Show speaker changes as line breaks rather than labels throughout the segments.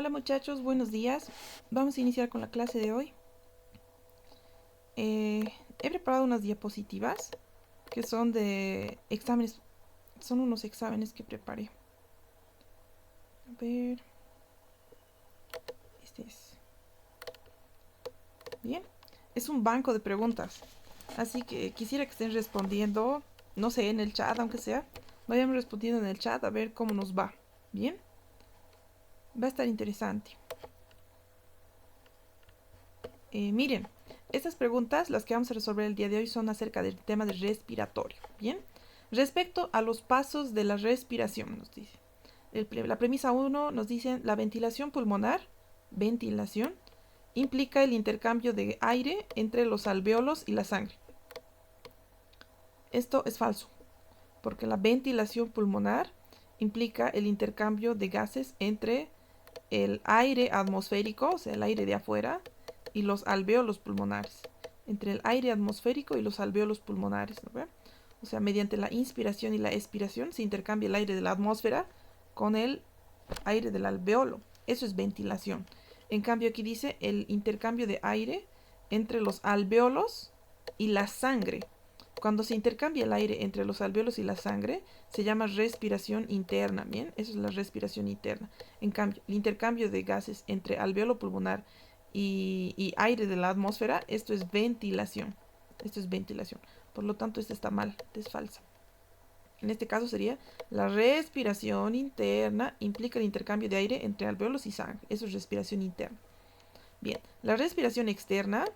Hola muchachos, buenos días. Vamos a iniciar con la clase de hoy. He preparado unas diapositivas que son de exámenes. Son unos exámenes que preparé. A ver, este es. Bien, es un banco de preguntas. Así que quisiera que estén respondiendo, no sé, en el chat, aunque sea. Vayan respondiendo en el chat a ver cómo nos va. Bien, va a estar interesante. Miren, estas preguntas, las que vamos a resolver el día de hoy, son acerca del tema de respiratorio. Bien, respecto a los pasos de la respiración, nos dice. La premisa 1 nos dice la ventilación pulmonar, ventilación, implica el intercambio de aire entre los alvéolos y la sangre. Esto es falso, porque la ventilación pulmonar implica el intercambio de gases entre el aire atmosférico, o sea, el aire de afuera, y los alvéolos pulmonares. Entre el aire atmosférico y los alvéolos pulmonares, ¿no? O sea, mediante la inspiración y la expiración se intercambia el aire de la atmósfera con el aire del alvéolo. Eso es ventilación. En cambio, aquí dice el intercambio de aire entre los alvéolos y la sangre. Cuando se intercambia el aire entre los alvéolos y la sangre, se llama respiración interna. Bien, eso es la respiración interna. En cambio, el intercambio de gases entre alvéolo pulmonar y aire de la atmósfera, esto es ventilación. Esto es ventilación. Por lo tanto, esta está mal, esta es falsa. En este caso sería la respiración interna implica el intercambio de aire entre alvéolos y sangre. Eso es respiración interna. Bien, la respiración externa,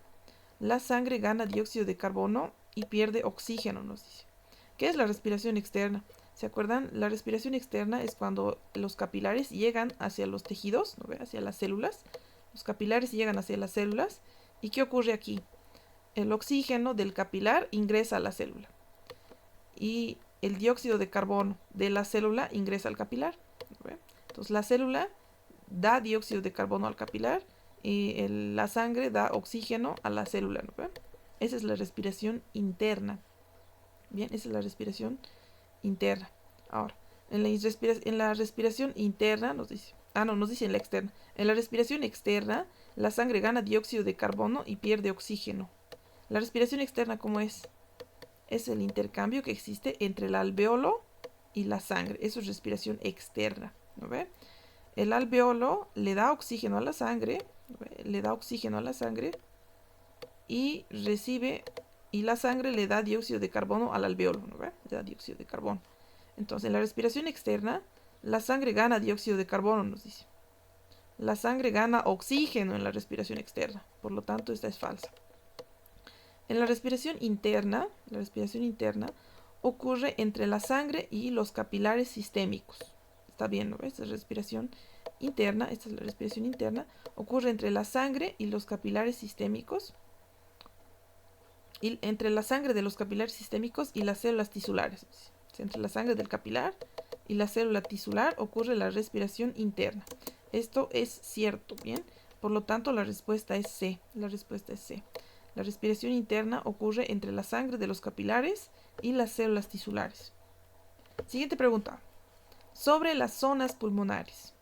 la sangre gana dióxido de carbono y pierde oxígeno, nos dice. ¿Qué es la respiración externa? ¿Se acuerdan? La respiración externa es cuando los capilares llegan hacia los tejidos, ¿no ve? Hacia las células. Los capilares llegan hacia las células. ¿Y qué ocurre aquí? El oxígeno del capilar ingresa a la célula. Y el dióxido de carbono de la célula ingresa al capilar. ¿No ve? Entonces la célula da dióxido de carbono al capilar y la sangre da oxígeno a la célula. ¿No ve? Esa es la respiración interna. Bien, esa es la respiración interna. Ahora, en la respiración interna nos dice, no, nos dice en la externa. En la respiración externa, la sangre gana dióxido de carbono y pierde oxígeno. La respiración externa, ¿cómo es? Es el intercambio que existe entre el alvéolo y la sangre. Eso es respiración externa. ¿No ve? El alvéolo le da oxígeno a la sangre, ¿no ve? Le da oxígeno a la sangre y y la sangre le da dióxido de carbono al alvéolo, ¿no ve? Le da dióxido de carbono. Entonces, en la respiración externa, la sangre gana dióxido de carbono, nos dice. La sangre gana oxígeno en la respiración externa, por lo tanto, esta es falsa. En la respiración interna ocurre entre la sangre y los capilares sistémicos. Está bien, ¿no? Esta es la respiración interna, ocurre entre la sangre y los capilares sistémicos, y entre la sangre de los capilares sistémicos y las células tisulares. Entre la sangre del capilar y la célula tisular ocurre la respiración interna. Esto es cierto, ¿bien? Por lo tanto, la respuesta es C. La respuesta es C. La respiración interna ocurre entre la sangre de los capilares y las células tisulares. Siguiente pregunta. Sobre las zonas pulmonares.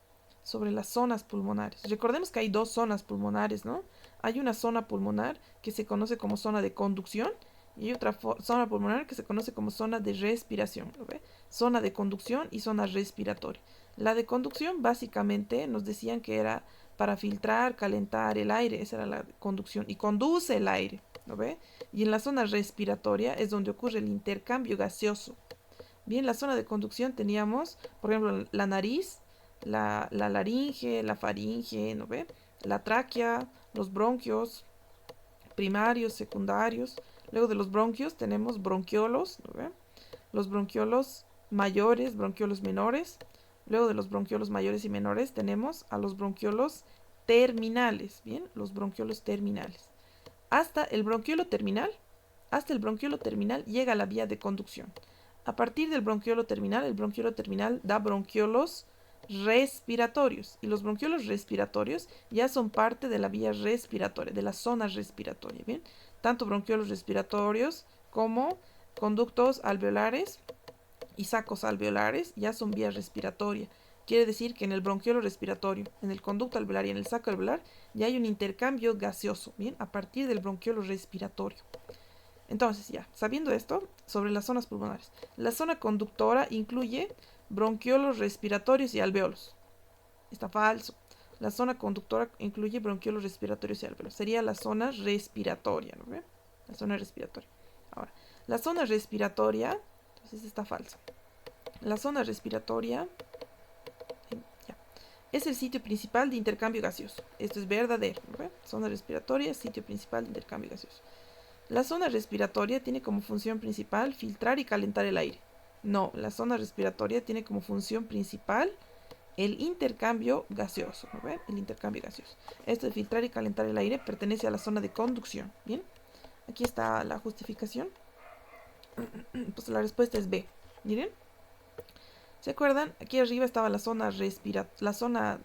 Recordemos que hay dos zonas pulmonares, ¿no? Hay una zona pulmonar que se conoce como zona de conducción y hay otra zona pulmonar que se conoce como zona de respiración. ¿Lo ve? Zona de conducción y zona respiratoria. La de conducción básicamente nos decían que era para filtrar, calentar el aire. Esa era la conducción y conduce el aire. ¿Lo ve? Y en la zona respiratoria es donde ocurre el intercambio gaseoso. Bien, la zona de conducción teníamos, por ejemplo, la nariz, la laringe, la faringe, ¿no ve? La tráquea, los bronquios primarios, secundarios. Luego de los bronquios tenemos bronquiolos, ¿no ve? Los bronquiolos mayores, bronquiolos menores. Luego de los bronquiolos mayores y menores tenemos a los bronquiolos terminales, ¿bien? Los bronquiolos terminales. Hasta el bronquiolo terminal llega la vía de conducción. A partir del bronquiolo terminal, el bronquiolo terminal da bronquiolos respiratorios y los bronquiolos respiratorios ya son parte de la vía respiratoria, de la zona respiratoria, ¿bien? Tanto bronquiolos respiratorios como conductos alveolares y sacos alveolares ya son vía respiratoria. quiere decir que en el bronquiolo respiratorio, en el conducto alveolar y en el saco alveolar ya hay un intercambio gaseoso, ¿bien? A partir del bronquiolo respiratorio. Entonces, ya, sabiendo esto, sobre las zonas pulmonares. La zona conductora incluye bronquiolos respiratorios y alveolos. Está falso. La zona conductora incluye bronquiolos respiratorios y alveolos. Sería la zona respiratoria, ¿no ve? La zona respiratoria. Ahora, la zona respiratoria, entonces está falso. La zona respiratoria ya, es el sitio principal de intercambio gaseoso. Esto es verdadero, ¿no ve? Zona respiratoria, sitio principal de intercambio gaseoso. La zona respiratoria tiene como función principal filtrar y calentar el aire. No, la zona respiratoria tiene como función principal el intercambio gaseoso, ¿no ven? El intercambio gaseoso. Esto de filtrar y calentar el aire pertenece a la zona de conducción, ¿bien? Aquí está la justificación. Pues la respuesta es B. Miren. ¿Se acuerdan? Aquí arriba estaba la zona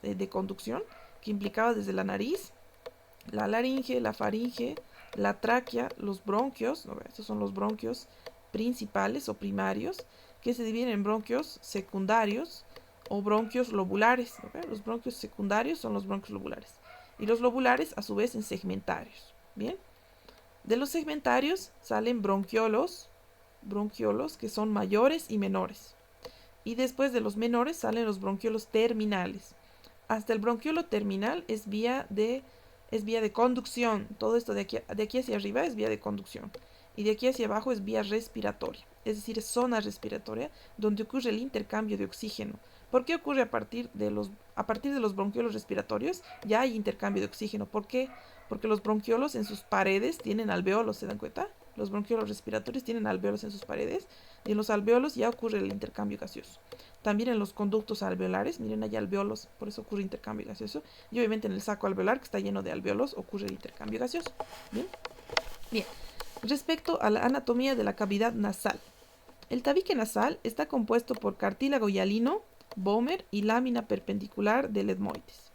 de conducción, que implicaba desde la nariz, la laringe, la faringe, la tráquea, los bronquios, ¿no? Estos son los bronquios principales o primarios, que se dividen en bronquios secundarios o bronquios lobulares, ¿no? Los bronquios secundarios son los bronquios lobulares y los lobulares a su vez en segmentarios. Bien, de los segmentarios salen bronquiolos que son mayores y menores, y después de los menores salen los bronquiolos terminales. Hasta el bronquiolo terminal es vía de conducción. Todo esto de aquí hacia arriba es vía de conducción. Y de aquí hacia abajo es vía respiratoria. Es decir, es zona respiratoria donde ocurre el intercambio de oxígeno. ¿Por qué ocurre a partir de los bronquiolos respiratorios? Ya hay intercambio de oxígeno. ¿Por qué? Porque los bronquiolos en sus paredes tienen alveolos, ¿se dan cuenta? Los bronquiolos respiratorios tienen alveolos en sus paredes y en los alveolos ya ocurre el intercambio gaseoso. También en los conductos alveolares, miren, hay alveolos, por eso ocurre intercambio gaseoso. Y obviamente en el saco alveolar, que está lleno de alveolos, ocurre el intercambio gaseoso. Bien. Bien. Respecto a la anatomía de la cavidad nasal. El tabique nasal está compuesto por cartílago hialino, Böhmer y lámina perpendicular del etmoides.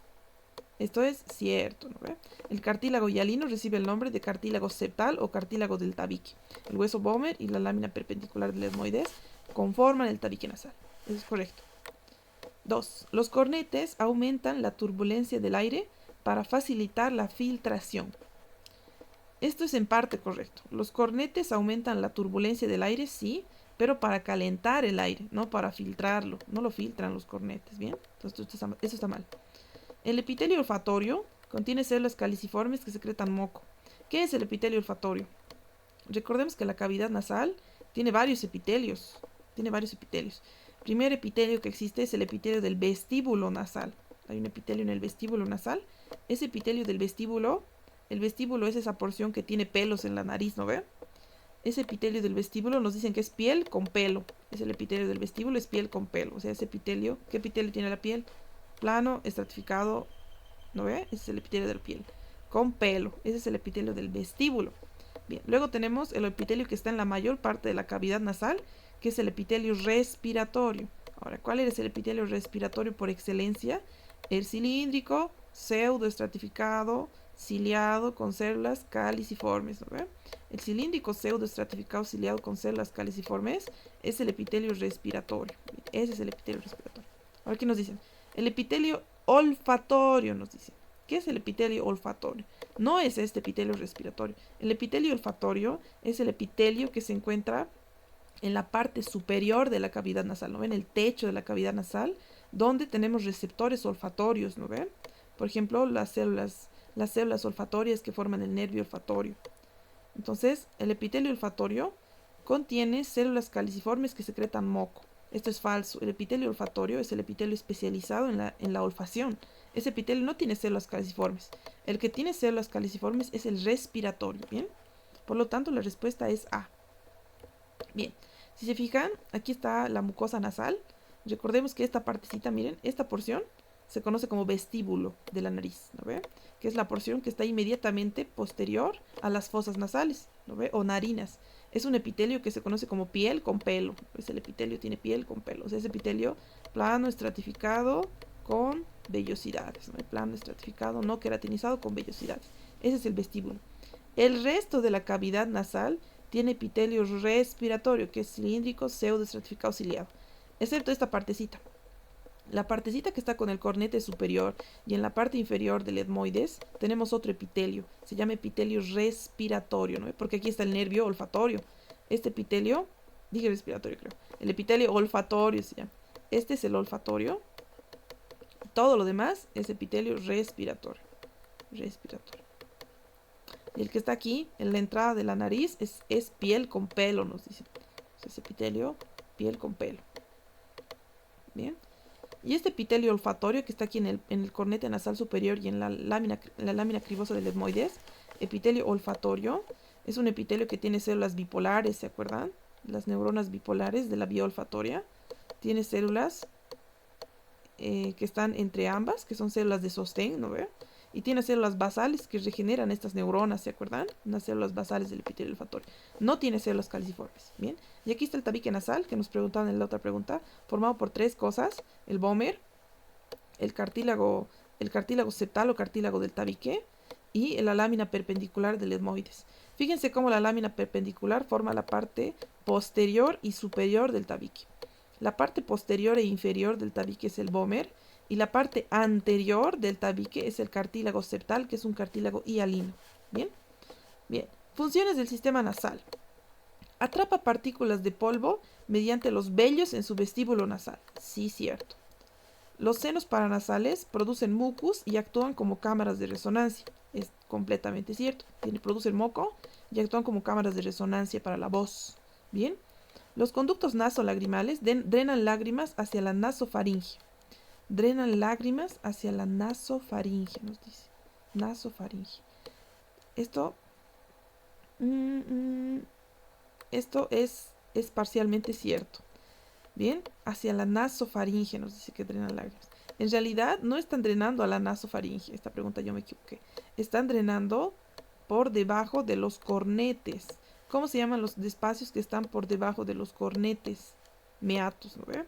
Esto es cierto, ¿no ve? El cartílago hialino recibe el nombre de cartílago septal o cartílago del tabique. El hueso Böhmer y la lámina perpendicular del etmoides conforman el tabique nasal. Eso es correcto. 2. Los cornetes aumentan la turbulencia del aire para facilitar la filtración. Esto es en parte correcto. Los cornetes aumentan la turbulencia del aire, sí, pero para calentar el aire, no para filtrarlo. No lo filtran los cornetes, ¿bien? Entonces eso está mal. El epitelio olfatorio contiene células caliciformes que secretan moco. ¿Qué es el epitelio olfatorio? Recordemos que la cavidad nasal tiene varios epitelios. El primer epitelio que existe es el epitelio del vestíbulo nasal. Hay un epitelio en el vestíbulo nasal. Ese epitelio del vestíbulo, el vestíbulo es esa porción que tiene pelos en la nariz, ¿no ve? Ese epitelio del vestíbulo nos dicen que es piel con pelo. Es el epitelio del vestíbulo, es piel con pelo. O sea, ese epitelio, ¿qué epitelio tiene la piel? Plano, estratificado, ¿no ve? Ese es el epitelio de la piel. Con pelo, ese es el epitelio del vestíbulo. Bien, luego tenemos el epitelio que está en la mayor parte de la cavidad nasal, que es el epitelio respiratorio. Ahora, ¿cuál es el epitelio respiratorio por excelencia? El cilíndrico, pseudoestratificado, ciliado con células caliciformes, ¿no ve? El cilíndrico pseudoestratificado ciliado con células caliciformes es el epitelio respiratorio. Ese es el epitelio respiratorio. Ahora, ¿qué nos dicen? El epitelio olfatorio nos dicen. ¿Qué es el epitelio olfatorio? No es este epitelio respiratorio. El epitelio olfatorio es el epitelio que se encuentra en la parte superior de la cavidad nasal, ¿no ven? El techo de la cavidad nasal, donde tenemos receptores olfatorios, ¿no ven? Por ejemplo, las células olfatorias que forman el nervio olfatorio. Entonces, el epitelio olfatorio contiene células caliciformes que secretan moco. Esto es falso. El epitelio olfatorio es el epitelio especializado en la olfacción. Ese epitelio no tiene células caliciformes. El que tiene células caliciformes es el respiratorio, ¿bien? Por lo tanto, la respuesta es A. Bien, si se fijan, aquí está la mucosa nasal. Recordemos que esta partecita, miren, esta porción se conoce como vestíbulo de la nariz, ¿no ve? Que es la porción que está inmediatamente posterior a las fosas nasales, ¿no ve? O narinas. Es un epitelio que se conoce como piel con pelo. Pues el epitelio tiene piel con pelo. O sea, es epitelio plano, estratificado con vellosidades, ¿no? Plano, estratificado, no queratinizado con vellosidades. Ese es el vestíbulo. El resto de la cavidad nasal tiene epitelio respiratorio, que es cilíndrico, pseudoestratificado, ciliado. Excepto esta partecita. La partecita que está con el cornete superior y en la parte inferior del etmoides tenemos otro epitelio. Se llama epitelio respiratorio, ¿no? Porque aquí está el nervio olfatorio. Este epitelio, dije respiratorio creo. El epitelio olfatorio se llama. Este es el olfatorio. Todo lo demás es epitelio respiratorio. Respiratorio. Y el que está aquí, en la entrada de la nariz, es piel con pelo, nos dicen. Es epitelio, piel con pelo. Bien. Y este epitelio olfatorio que está aquí en el cornete nasal superior y en la lámina cribosa del etmoides, epitelio olfatorio, es un epitelio que tiene células bipolares, ¿se acuerdan? Las neuronas bipolares de la vía olfatoria. Tiene células que están entre ambas, que son células de sostén, ¿no ve? Y tiene células basales que regeneran estas neuronas, ¿se acuerdan? Unas células basales del epitelio olfatorio. No tiene células caliciformes, ¿bien? Y aquí está el tabique nasal, que nos preguntaban en la otra pregunta, formado por tres cosas: el vómer, el cartílago septal o cartílago del tabique y la lámina perpendicular del etmoides. Fíjense cómo la lámina perpendicular forma la parte posterior y superior del tabique. La parte posterior e inferior del tabique es el vómer y la parte anterior del tabique es el cartílago septal, que es un cartílago hialino. ¿Bien? Bien. Funciones del sistema nasal. Atrapa partículas de polvo mediante los vellos en su vestíbulo nasal. Sí, cierto. Los senos paranasales producen mucus y actúan como cámaras de resonancia. Es completamente cierto. Producen moco y actúan como cámaras de resonancia para la voz. Bien. Los conductos nasolagrimales drenan lágrimas hacia la nasofaringe. Drenan lágrimas hacia la nasofaringe, nos dice. Nasofaringe. Esto es parcialmente cierto. Bien, hacia la nasofaringe nos dice que drenan lágrimas. En realidad no están drenando a la nasofaringe. Esta pregunta yo me equivoqué. Están drenando por debajo de los cornetes. ¿Cómo se llaman los espacios que están por debajo de los cornetes? Meatos, ¿no ve?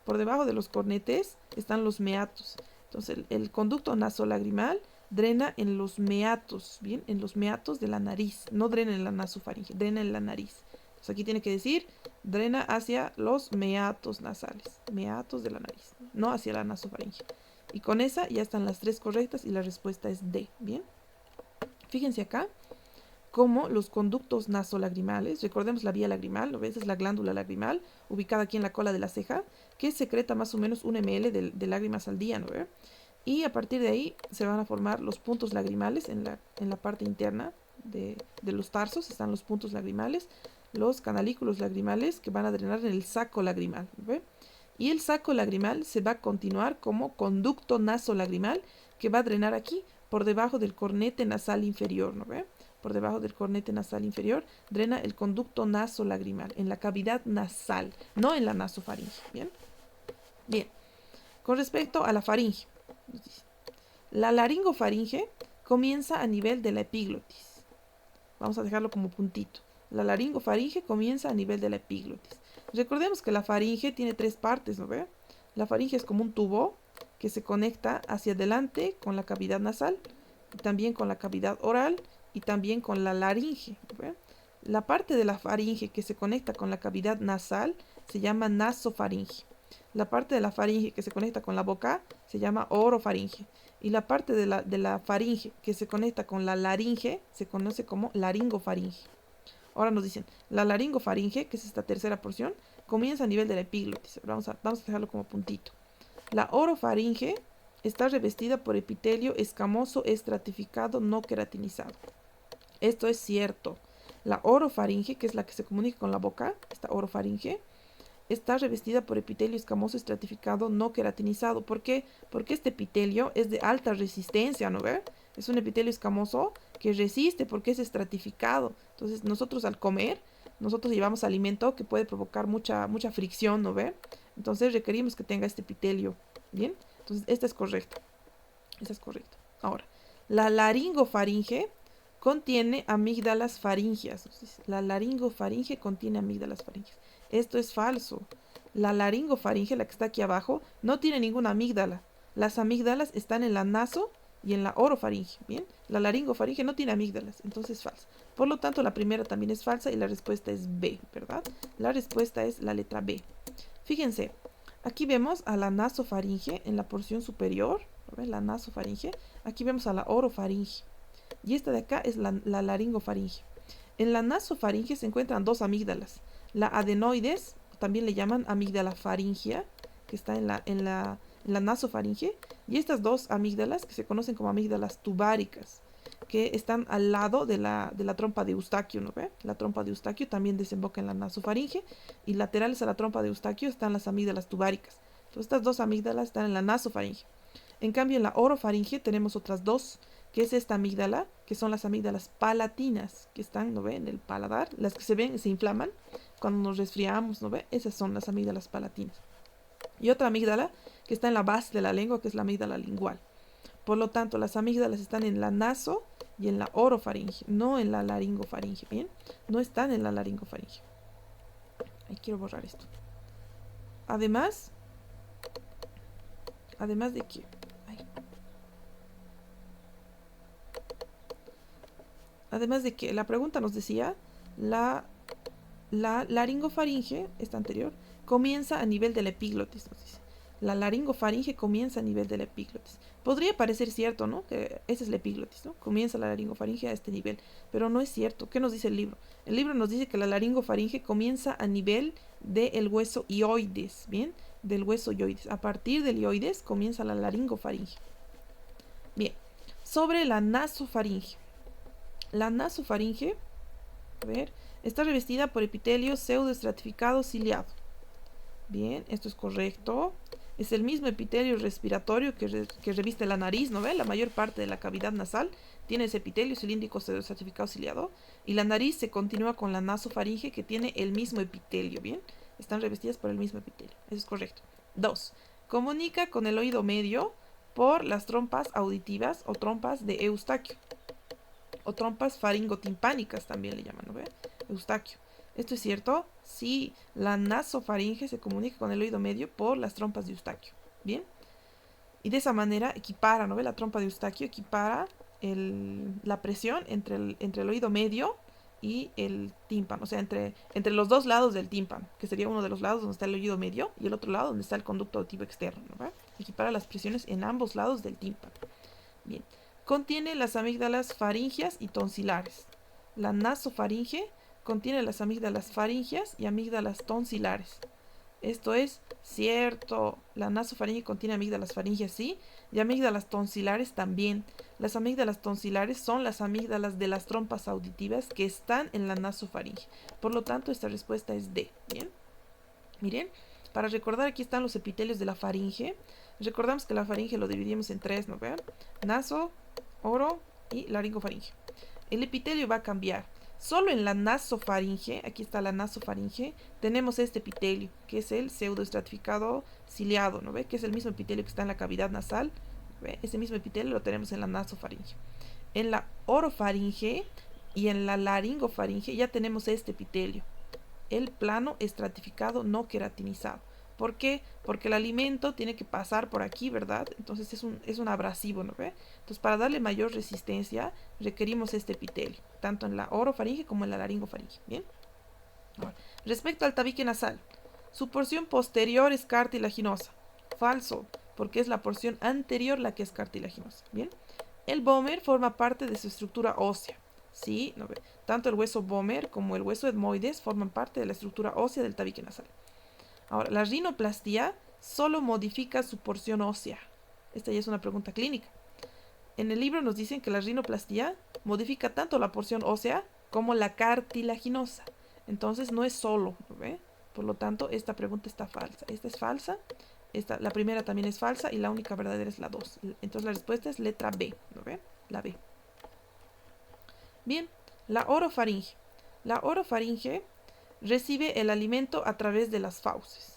Por debajo de los cornetes están los meatos. Entonces el conducto nasolagrimal drena en los meatos, ¿bien? En los meatos de la nariz. No drena en la nasofaringe, drena en la nariz. Entonces aquí tiene que decir, drena hacia los meatos nasales. Meatos de la nariz, no hacia la nasofaringe. Y con esa ya están las tres correctas y la respuesta es D, ¿bien? Fíjense acá cómo los conductos nasolagrimales, recordemos la vía lagrimal, ¿no ves? Es la glándula lagrimal, ubicada aquí en la cola de la ceja, que secreta más o menos 1 ml de lágrimas al día, ¿no ves? Y a partir de ahí se van a formar los puntos lagrimales en la parte interna de los tarsos, están los puntos lagrimales, los canalículos lagrimales que van a drenar en el saco lagrimal, ¿no ves? Y el saco lagrimal se va a continuar como conducto nasolagrimal que va a drenar aquí por debajo del cornete nasal inferior, ¿no ves? Por debajo del cornete nasal inferior, drena el conducto nasolagrimal, en la cavidad nasal, no en la nasofaringe. ¿Bien? Bien. Con respecto a la faringe, la laringofaringe comienza a nivel de la epiglotis. Vamos a dejarlo como puntito. La laringofaringe comienza a nivel de la epiglotis. Recordemos que la faringe tiene tres partes, ¿no ve? La faringe es como un tubo que se conecta hacia adelante con la cavidad nasal, y también con la cavidad oral, y también con la laringe. ¿Ve? La parte de la faringe que se conecta con la cavidad nasal se llama nasofaringe. La parte de la faringe que se conecta con la boca se llama orofaringe. Y la parte de la faringe que se conecta con la laringe se conoce como laringofaringe. Ahora nos dicen, la laringofaringe, que es esta tercera porción, comienza a nivel de la epiglotis. Vamos a dejarlo como puntito. La orofaringe está revestida por epitelio escamoso estratificado no queratinizado. Esto es cierto. La orofaringe, que es la que se comunica con la boca, esta orofaringe, está revestida por epitelio escamoso estratificado no queratinizado. ¿Por qué? Porque este epitelio es de alta resistencia, ¿no ve? Es un epitelio escamoso que resiste porque es estratificado. Entonces nosotros al comer, nosotros llevamos alimento que puede provocar mucha fricción, ¿no ve? Entonces requerimos que tenga este epitelio, ¿bien? Entonces esta es correcta. Esta es correcta. Ahora, la laringofaringe contiene amígdalas faringias. La laringofaringe contiene amígdalas faringias. Esto es falso. La laringofaringe, la que está aquí abajo, no tiene ninguna amígdala. Las amígdalas están en la naso y en la orofaringe. Bien, la laringofaringe no tiene amígdalas, entonces es falsa. Por lo tanto, la primera también es falsa y la respuesta es B, ¿verdad? La respuesta es la letra B. Fíjense, Aquí vemos a la nasofaringe en la porción superior, ¿ves? La nasofaringe. Aquí vemos a la orofaringe. Y esta de acá es la laringofaringe. En la nasofaringe se encuentran dos amígdalas. La adenoides, también le llaman amígdala faringea, que está en la nasofaringe. Y estas dos amígdalas, que se conocen como amígdalas tubáricas, que están al lado de la trompa de Eustaquio, ¿no ve? La trompa de Eustaquio también desemboca en la nasofaringe y laterales a la trompa de Eustaquio están las amígdalas tubáricas. Entonces estas dos amígdalas están en la nasofaringe. En cambio en la orofaringe tenemos otras dos, que es esta amígdala, que son las amígdalas palatinas, que están, ¿no ve? En el paladar, las que se ven, se inflaman cuando nos resfriamos, ¿no ve? Esas son las amígdalas palatinas. Y otra amígdala que está en la base de la lengua, que es la amígdala lingual. Por lo tanto, las amígdalas están en la naso y en la orofaringe, no en la laringofaringe, ¿bien? No están en la laringofaringe. Ahí quiero borrar esto. Además de que... Además de que la pregunta nos decía, la laringofaringe, esta anterior, comienza a nivel de la epiglotis, nos dice. La laringofaringe comienza a nivel de la epiglotis. Podría parecer cierto, ¿no? Que esa es la epiglotis, ¿no? Comienza la laringofaringe a este nivel, pero no es cierto. ¿Qué nos dice el libro? El libro nos dice que la laringofaringe comienza a nivel del hueso hioides, ¿bien? Del hueso hioides. A partir del hioides comienza la laringofaringe. Bien, sobre la nasofaringe. La nasofaringe, a ver, está revestida por epitelio pseudoestratificado ciliado. Bien, esto es correcto. Es el mismo epitelio respiratorio que reviste la nariz, ¿no ve? La mayor parte de la cavidad nasal tiene ese epitelio cilíndrico pseudoestratificado ciliado. Y la nariz se continúa con la nasofaringe, que tiene el mismo epitelio, ¿bien? Están revestidas por el mismo epitelio. Eso es correcto. 2. Comunica con el oído medio por las trompas auditivas o trompas de Eustaquio. O trompas faringotimpánicas también le llaman, ¿no ve? Eustaquio. ¿Esto es cierto? Sí, la nasofaringe se comunica con el oído medio por las trompas de Eustaquio. ¿Bien? Y de esa manera equipara, ¿no ve? La trompa de Eustaquio equipara la presión entre el oído medio y el tímpano. O sea, entre los dos lados del tímpano, que sería uno de los lados donde está el oído medio y el otro lado donde está el conducto auditivo externo, ¿no ve? Equipara las presiones en ambos lados del tímpano. Bien. Contiene las amígdalas faringias y tonsilares. La nasofaringe contiene las amígdalas faringias y amígdalas tonsilares. Esto es cierto. La nasofaringe contiene amígdalas faringias, sí, y amígdalas tonsilares también. Las amígdalas tonsilares son las amígdalas de las trompas auditivas que están en la nasofaringe. Por lo tanto, esta respuesta es D. Bien. Miren, para recordar, aquí están los epitelios de la faringe. Recordamos que la faringe lo dividimos en tres, ¿no vean? Naso, oro y laringofaringe. El epitelio va a cambiar. Solo en la nasofaringe, aquí está la nasofaringe, tenemos este epitelio, que es el pseudoestratificado ciliado, ¿no ve? Que es el mismo epitelio que está en la cavidad nasal. ¿Ve? Ese mismo epitelio lo tenemos en la nasofaringe. En la orofaringe y en la laringofaringe ya tenemos este epitelio, el plano estratificado no queratinizado. ¿Por qué? Porque el alimento tiene que pasar por aquí, ¿verdad? Entonces es un abrasivo, ¿no ve? Entonces, para darle mayor resistencia, requerimos este epitelio, tanto en la orofaringe como en la laringofaringe. ¿Bien? Ahora, respecto al tabique nasal, su porción posterior es cartilaginosa. Falso, porque es la porción anterior la que es cartilaginosa. ¿Bien? El vómer forma parte de su estructura ósea. Sí, ¿no ve? Tanto el hueso vómer como el hueso etmoides forman parte de la estructura ósea del tabique nasal. Ahora, la rinoplastia solo modifica su porción ósea. Esta ya es una pregunta clínica. En el libro nos dicen que la rinoplastia modifica tanto la porción ósea como la cartilaginosa. Entonces no es solo, ¿no ve? Por lo tanto, esta pregunta está falsa. Esta es falsa, la primera también es falsa y la única verdadera es la 2. Entonces la respuesta es letra B, ¿no ve? La B. Bien, la orofaringe. La orofaringe recibe el alimento a través de las fauces.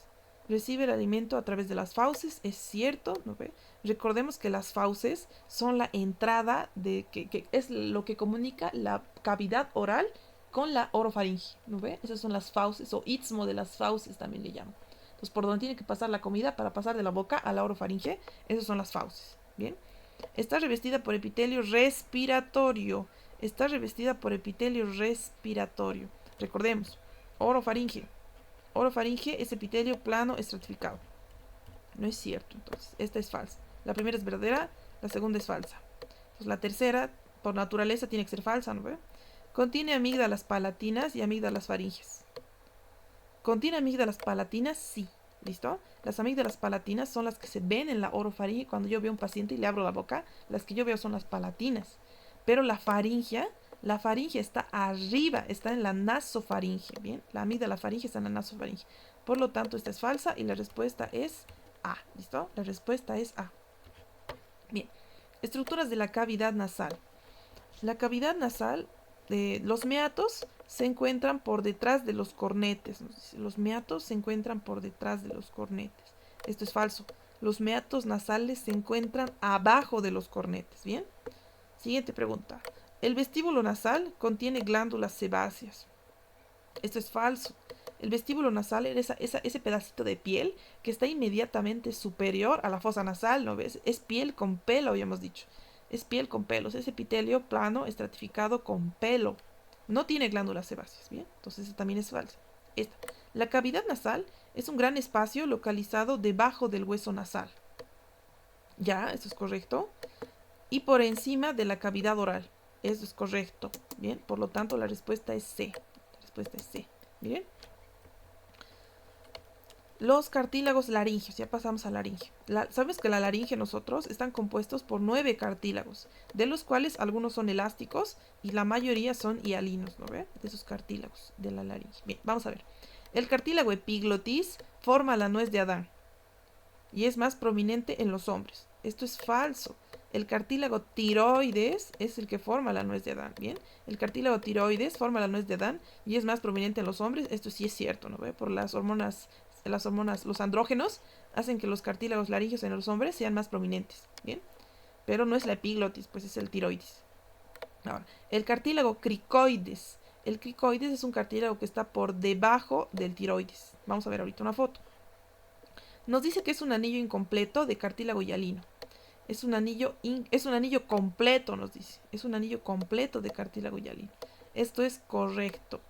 Recibe el alimento a través de las fauces, es cierto, ¿no ve? Recordemos que las fauces son la entrada que es lo que comunica la cavidad oral con la orofaringe, ¿no ve? Esas son las fauces, o istmo de las fauces también le llaman. Entonces, por donde tiene que pasar la comida para pasar de la boca a la orofaringe, esas son las fauces, ¿bien? Está revestida por epitelio respiratorio. Está revestida por epitelio respiratorio. Recordemos, orofaringe. Orofaringe es epitelio plano estratificado. No es cierto, entonces. Esta es falsa. La primera es verdadera, la segunda es falsa. Entonces la tercera, por naturaleza, tiene que ser falsa, ¿no ve? Contiene amígdalas palatinas y amígdalas faringes. ¿Contiene amígdalas palatinas? Sí. ¿Listo? Las amígdalas palatinas son las que se ven en la orofaringe. Cuando yo veo a un paciente y le abro la boca, las que yo veo son las palatinas. Pero la faringe está arriba, está en la nasofaringe. Bien, la amígdala faringe está en la nasofaringe. Por lo tanto, esta es falsa y la respuesta es A. ¿Listo? La respuesta es A. Bien, estructuras de la cavidad nasal. La cavidad nasal, los meatos se encuentran por detrás de los cornetes. Los meatos se encuentran por detrás de los cornetes. Esto es falso. Los meatos nasales se encuentran abajo de los cornetes. Bien. Siguiente pregunta. El vestíbulo nasal contiene glándulas sebáceas. Esto es falso. El vestíbulo nasal es ese pedacito de piel que está inmediatamente superior a la fosa nasal, ¿no ves? Es piel con pelo, habíamos dicho. Es piel con pelos, es epitelio plano estratificado con pelo. No tiene glándulas sebáceas, ¿bien? Entonces esta también es falsa. Esta. La cavidad nasal es un gran espacio localizado debajo del hueso nasal. Ya, esto es correcto. Y por encima de la cavidad oral. Eso es correcto. Bien, por lo tanto la respuesta es C. La respuesta es C. Bien. Los cartílagos laringeos, ya pasamos a laringe. Sabes que la laringe nosotros están compuestos por 9 cartílagos, de los cuales algunos son elásticos y la mayoría son hialinos, ¿no ve? De esos cartílagos de la laringe. Bien, vamos a ver. El cartílago epiglotis forma la nuez de Adán y es más prominente en los hombres. Esto es falso. El cartílago tiroides es el que forma la nuez de Adán, ¿bien? El cartílago tiroides forma la nuez de Adán y es más prominente en los hombres. Esto sí es cierto, ¿no ve? Por las hormonas, los andrógenos hacen que los cartílagos laringeos en los hombres sean más prominentes, ¿bien? Pero no es la epiglotis, pues es el tiroides. Ahora, el cartílago cricoides. El cricoides es un cartílago que está por debajo del tiroides. Vamos a ver ahorita una foto. Nos dice que es un anillo incompleto de cartílago hialino. Es un anillo completo, nos dice. Es un anillo completo de cartílago hialino. Esto es correcto.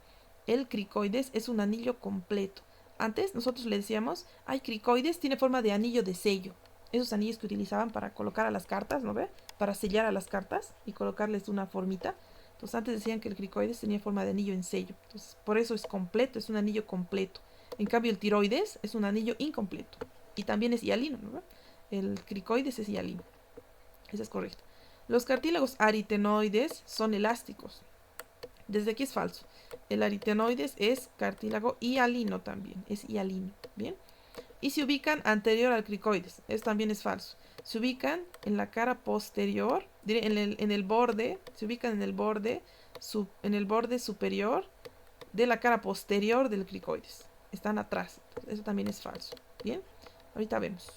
El cricoides es un anillo completo. Antes nosotros le decíamos, ay, cricoides tiene forma de anillo de sello. Esos anillos que utilizaban para colocar a las cartas, ¿no ve? Para sellar a las cartas y colocarles una formita. Entonces antes decían que el cricoides tenía forma de anillo en sello. Entonces por eso es completo, es un anillo completo. En cambio el tiroides es un anillo incompleto. Y también es hialino, ¿no ve? El cricoides es hialino. Eso es correcto. Los cartílagos aritenoides son elásticos. Desde aquí es falso. El aritenoides es cartílago hialino también. Es hialino. Bien. Y se ubican anterior al cricoides. Eso también es falso. Se ubican en la cara posterior, en el borde, se ubican en el borde superior de la cara posterior del cricoides. Están atrás. Eso también es falso. Bien. Ahorita vemos.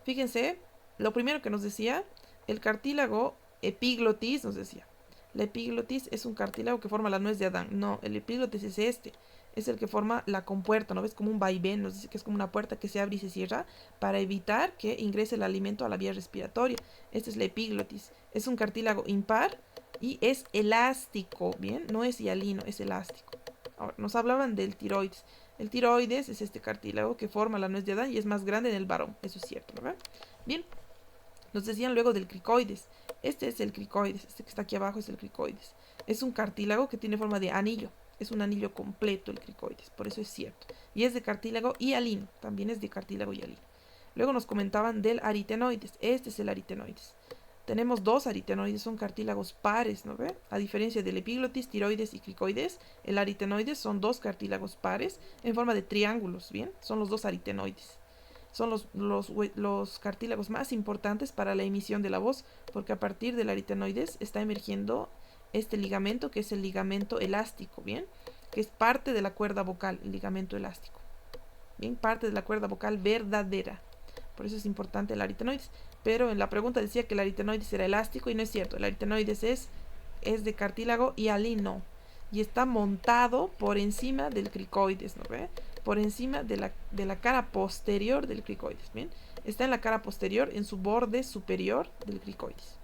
Fíjense, lo primero que nos decía, el cartílago epiglotis nos decía. La epiglotis es un cartílago que forma la nuez de Adán. No, el epiglotis es este. Es el que forma la compuerta, ¿no ves? Como un vaivén, nos dice que es como una puerta que se abre y se cierra para evitar que ingrese el alimento a la vía respiratoria. Esta es la epiglotis. Es un cartílago impar y es elástico, ¿bien? No es hialino, es elástico. Ahora, nos hablaban del tiroides. El tiroides es este cartílago que forma la nuez de Adán y es más grande en el varón. Eso es cierto, ¿verdad? Bien. Nos decían luego del cricoides. Este es el cricoides. Este que está aquí abajo es el cricoides. Es un cartílago que tiene forma de anillo. Es un anillo completo el cricoides. Por eso es cierto. Y es de cartílago hialino. También es de cartílago hialino. Luego nos comentaban del aritenoides. Este es el aritenoides. Tenemos dos aritenoides, son cartílagos pares, ¿no ve? A diferencia del epiglotis, tiroides y cricoides, el aritenoides son dos cartílagos pares en forma de triángulos, ¿bien? Son los dos aritenoides. Son los cartílagos más importantes para la emisión de la voz, porque a partir del aritenoides está emergiendo este ligamento, que es el ligamento elástico, ¿bien? Que es parte de la cuerda vocal, el ligamento elástico. Bien, parte de la cuerda vocal verdadera. Por eso es importante el aritenoides. Pero en la pregunta decía que el aritenoides era elástico y no es cierto. El aritenoides es de cartílago hialino y está montado por encima del cricoides, ¿no ve? Por encima de la cara posterior del cricoides, ¿bien? Está en la cara posterior, en su borde superior del cricoides.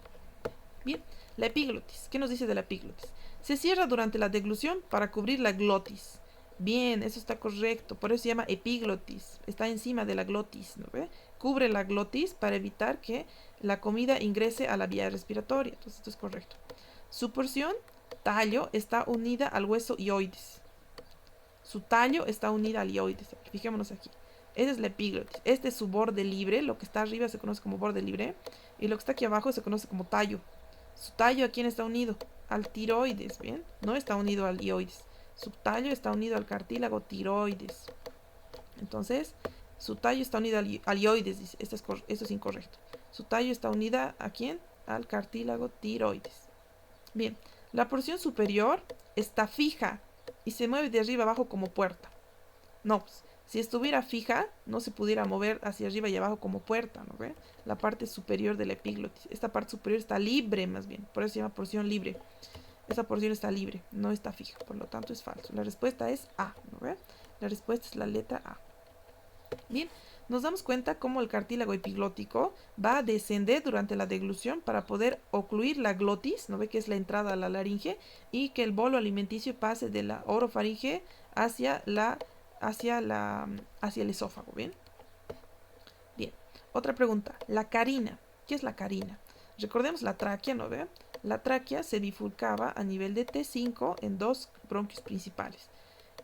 Bien, la epiglotis. ¿Qué nos dice de la epiglotis? Se cierra durante la deglución para cubrir la glotis. Bien, eso está correcto. Por eso se llama epiglotis. Está encima de la glotis, ¿no ve? Cubre la glotis para evitar que la comida ingrese a la vía respiratoria. Entonces, esto es correcto. Su porción, tallo, está unida al hueso hioides. Su tallo está unida al hioides. Fijémonos aquí. Esa es la epiglotis. Este es su borde libre. Lo que está arriba se conoce como borde libre. Y lo que está aquí abajo se conoce como tallo. Su tallo, ¿a quién está unido? Al tiroides, ¿bien? No está unido al hioides. Su tallo está unido al cartílago tiroides. Entonces, su tallo está unido al hioides, dice. Esto es incorrecto. Su tallo está unida ¿a quién? Al cartílago tiroides. Bien, la porción superior está fija y se mueve de arriba abajo como puerta. No, pues, si estuviera fija, no se pudiera mover hacia arriba y abajo como puerta, ¿no ve? La parte superior de la epiglotis. Esta parte superior está libre, más bien. Por eso se llama porción libre. Esa porción está libre, no está fija. Por lo tanto, es falso. La respuesta es A, ¿no ve? La respuesta es la letra A. Bien, nos damos cuenta cómo el cartílago epiglótico va a descender durante la deglución para poder ocluir la glotis, ¿no ve? Que es la entrada a la laringe, y que el bolo alimenticio pase de la orofaringe hacia el esófago, ¿bien? Bien, otra pregunta, la carina. ¿Qué es la carina? Recordemos la tráquea, ¿no ve? La tráquea se bifurcaba a nivel de T5 en dos bronquios principales.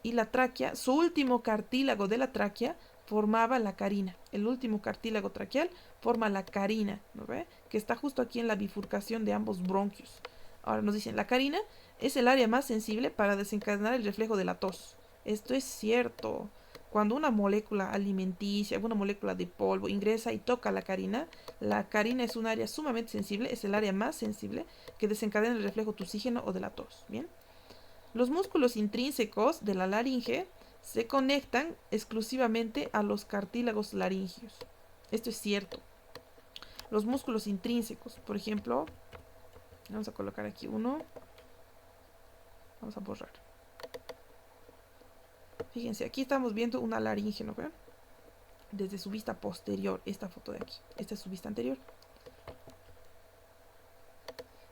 Y la tráquea, su último cartílago de la tráquea formaba la carina. El último cartílago traqueal forma la carina, ¿no ve? Que está justo aquí en la bifurcación de ambos bronquios. Ahora nos dicen, la carina es el área más sensible para desencadenar el reflejo de la tos. Esto es cierto. Cuando una molécula alimenticia, alguna molécula de polvo ingresa y toca la carina es un área sumamente sensible, es el área más sensible que desencadena el reflejo tusígeno o de la tos. Bien. Los músculos intrínsecos de la laringe se conectan exclusivamente a los cartílagos laringios. Esto es cierto. Los músculos intrínsecos, por ejemplo, vamos a colocar aquí uno. Vamos a borrar. Fíjense, aquí estamos viendo una laringe, ¿no ven? Desde su vista posterior, esta foto de aquí. Esta es su vista anterior.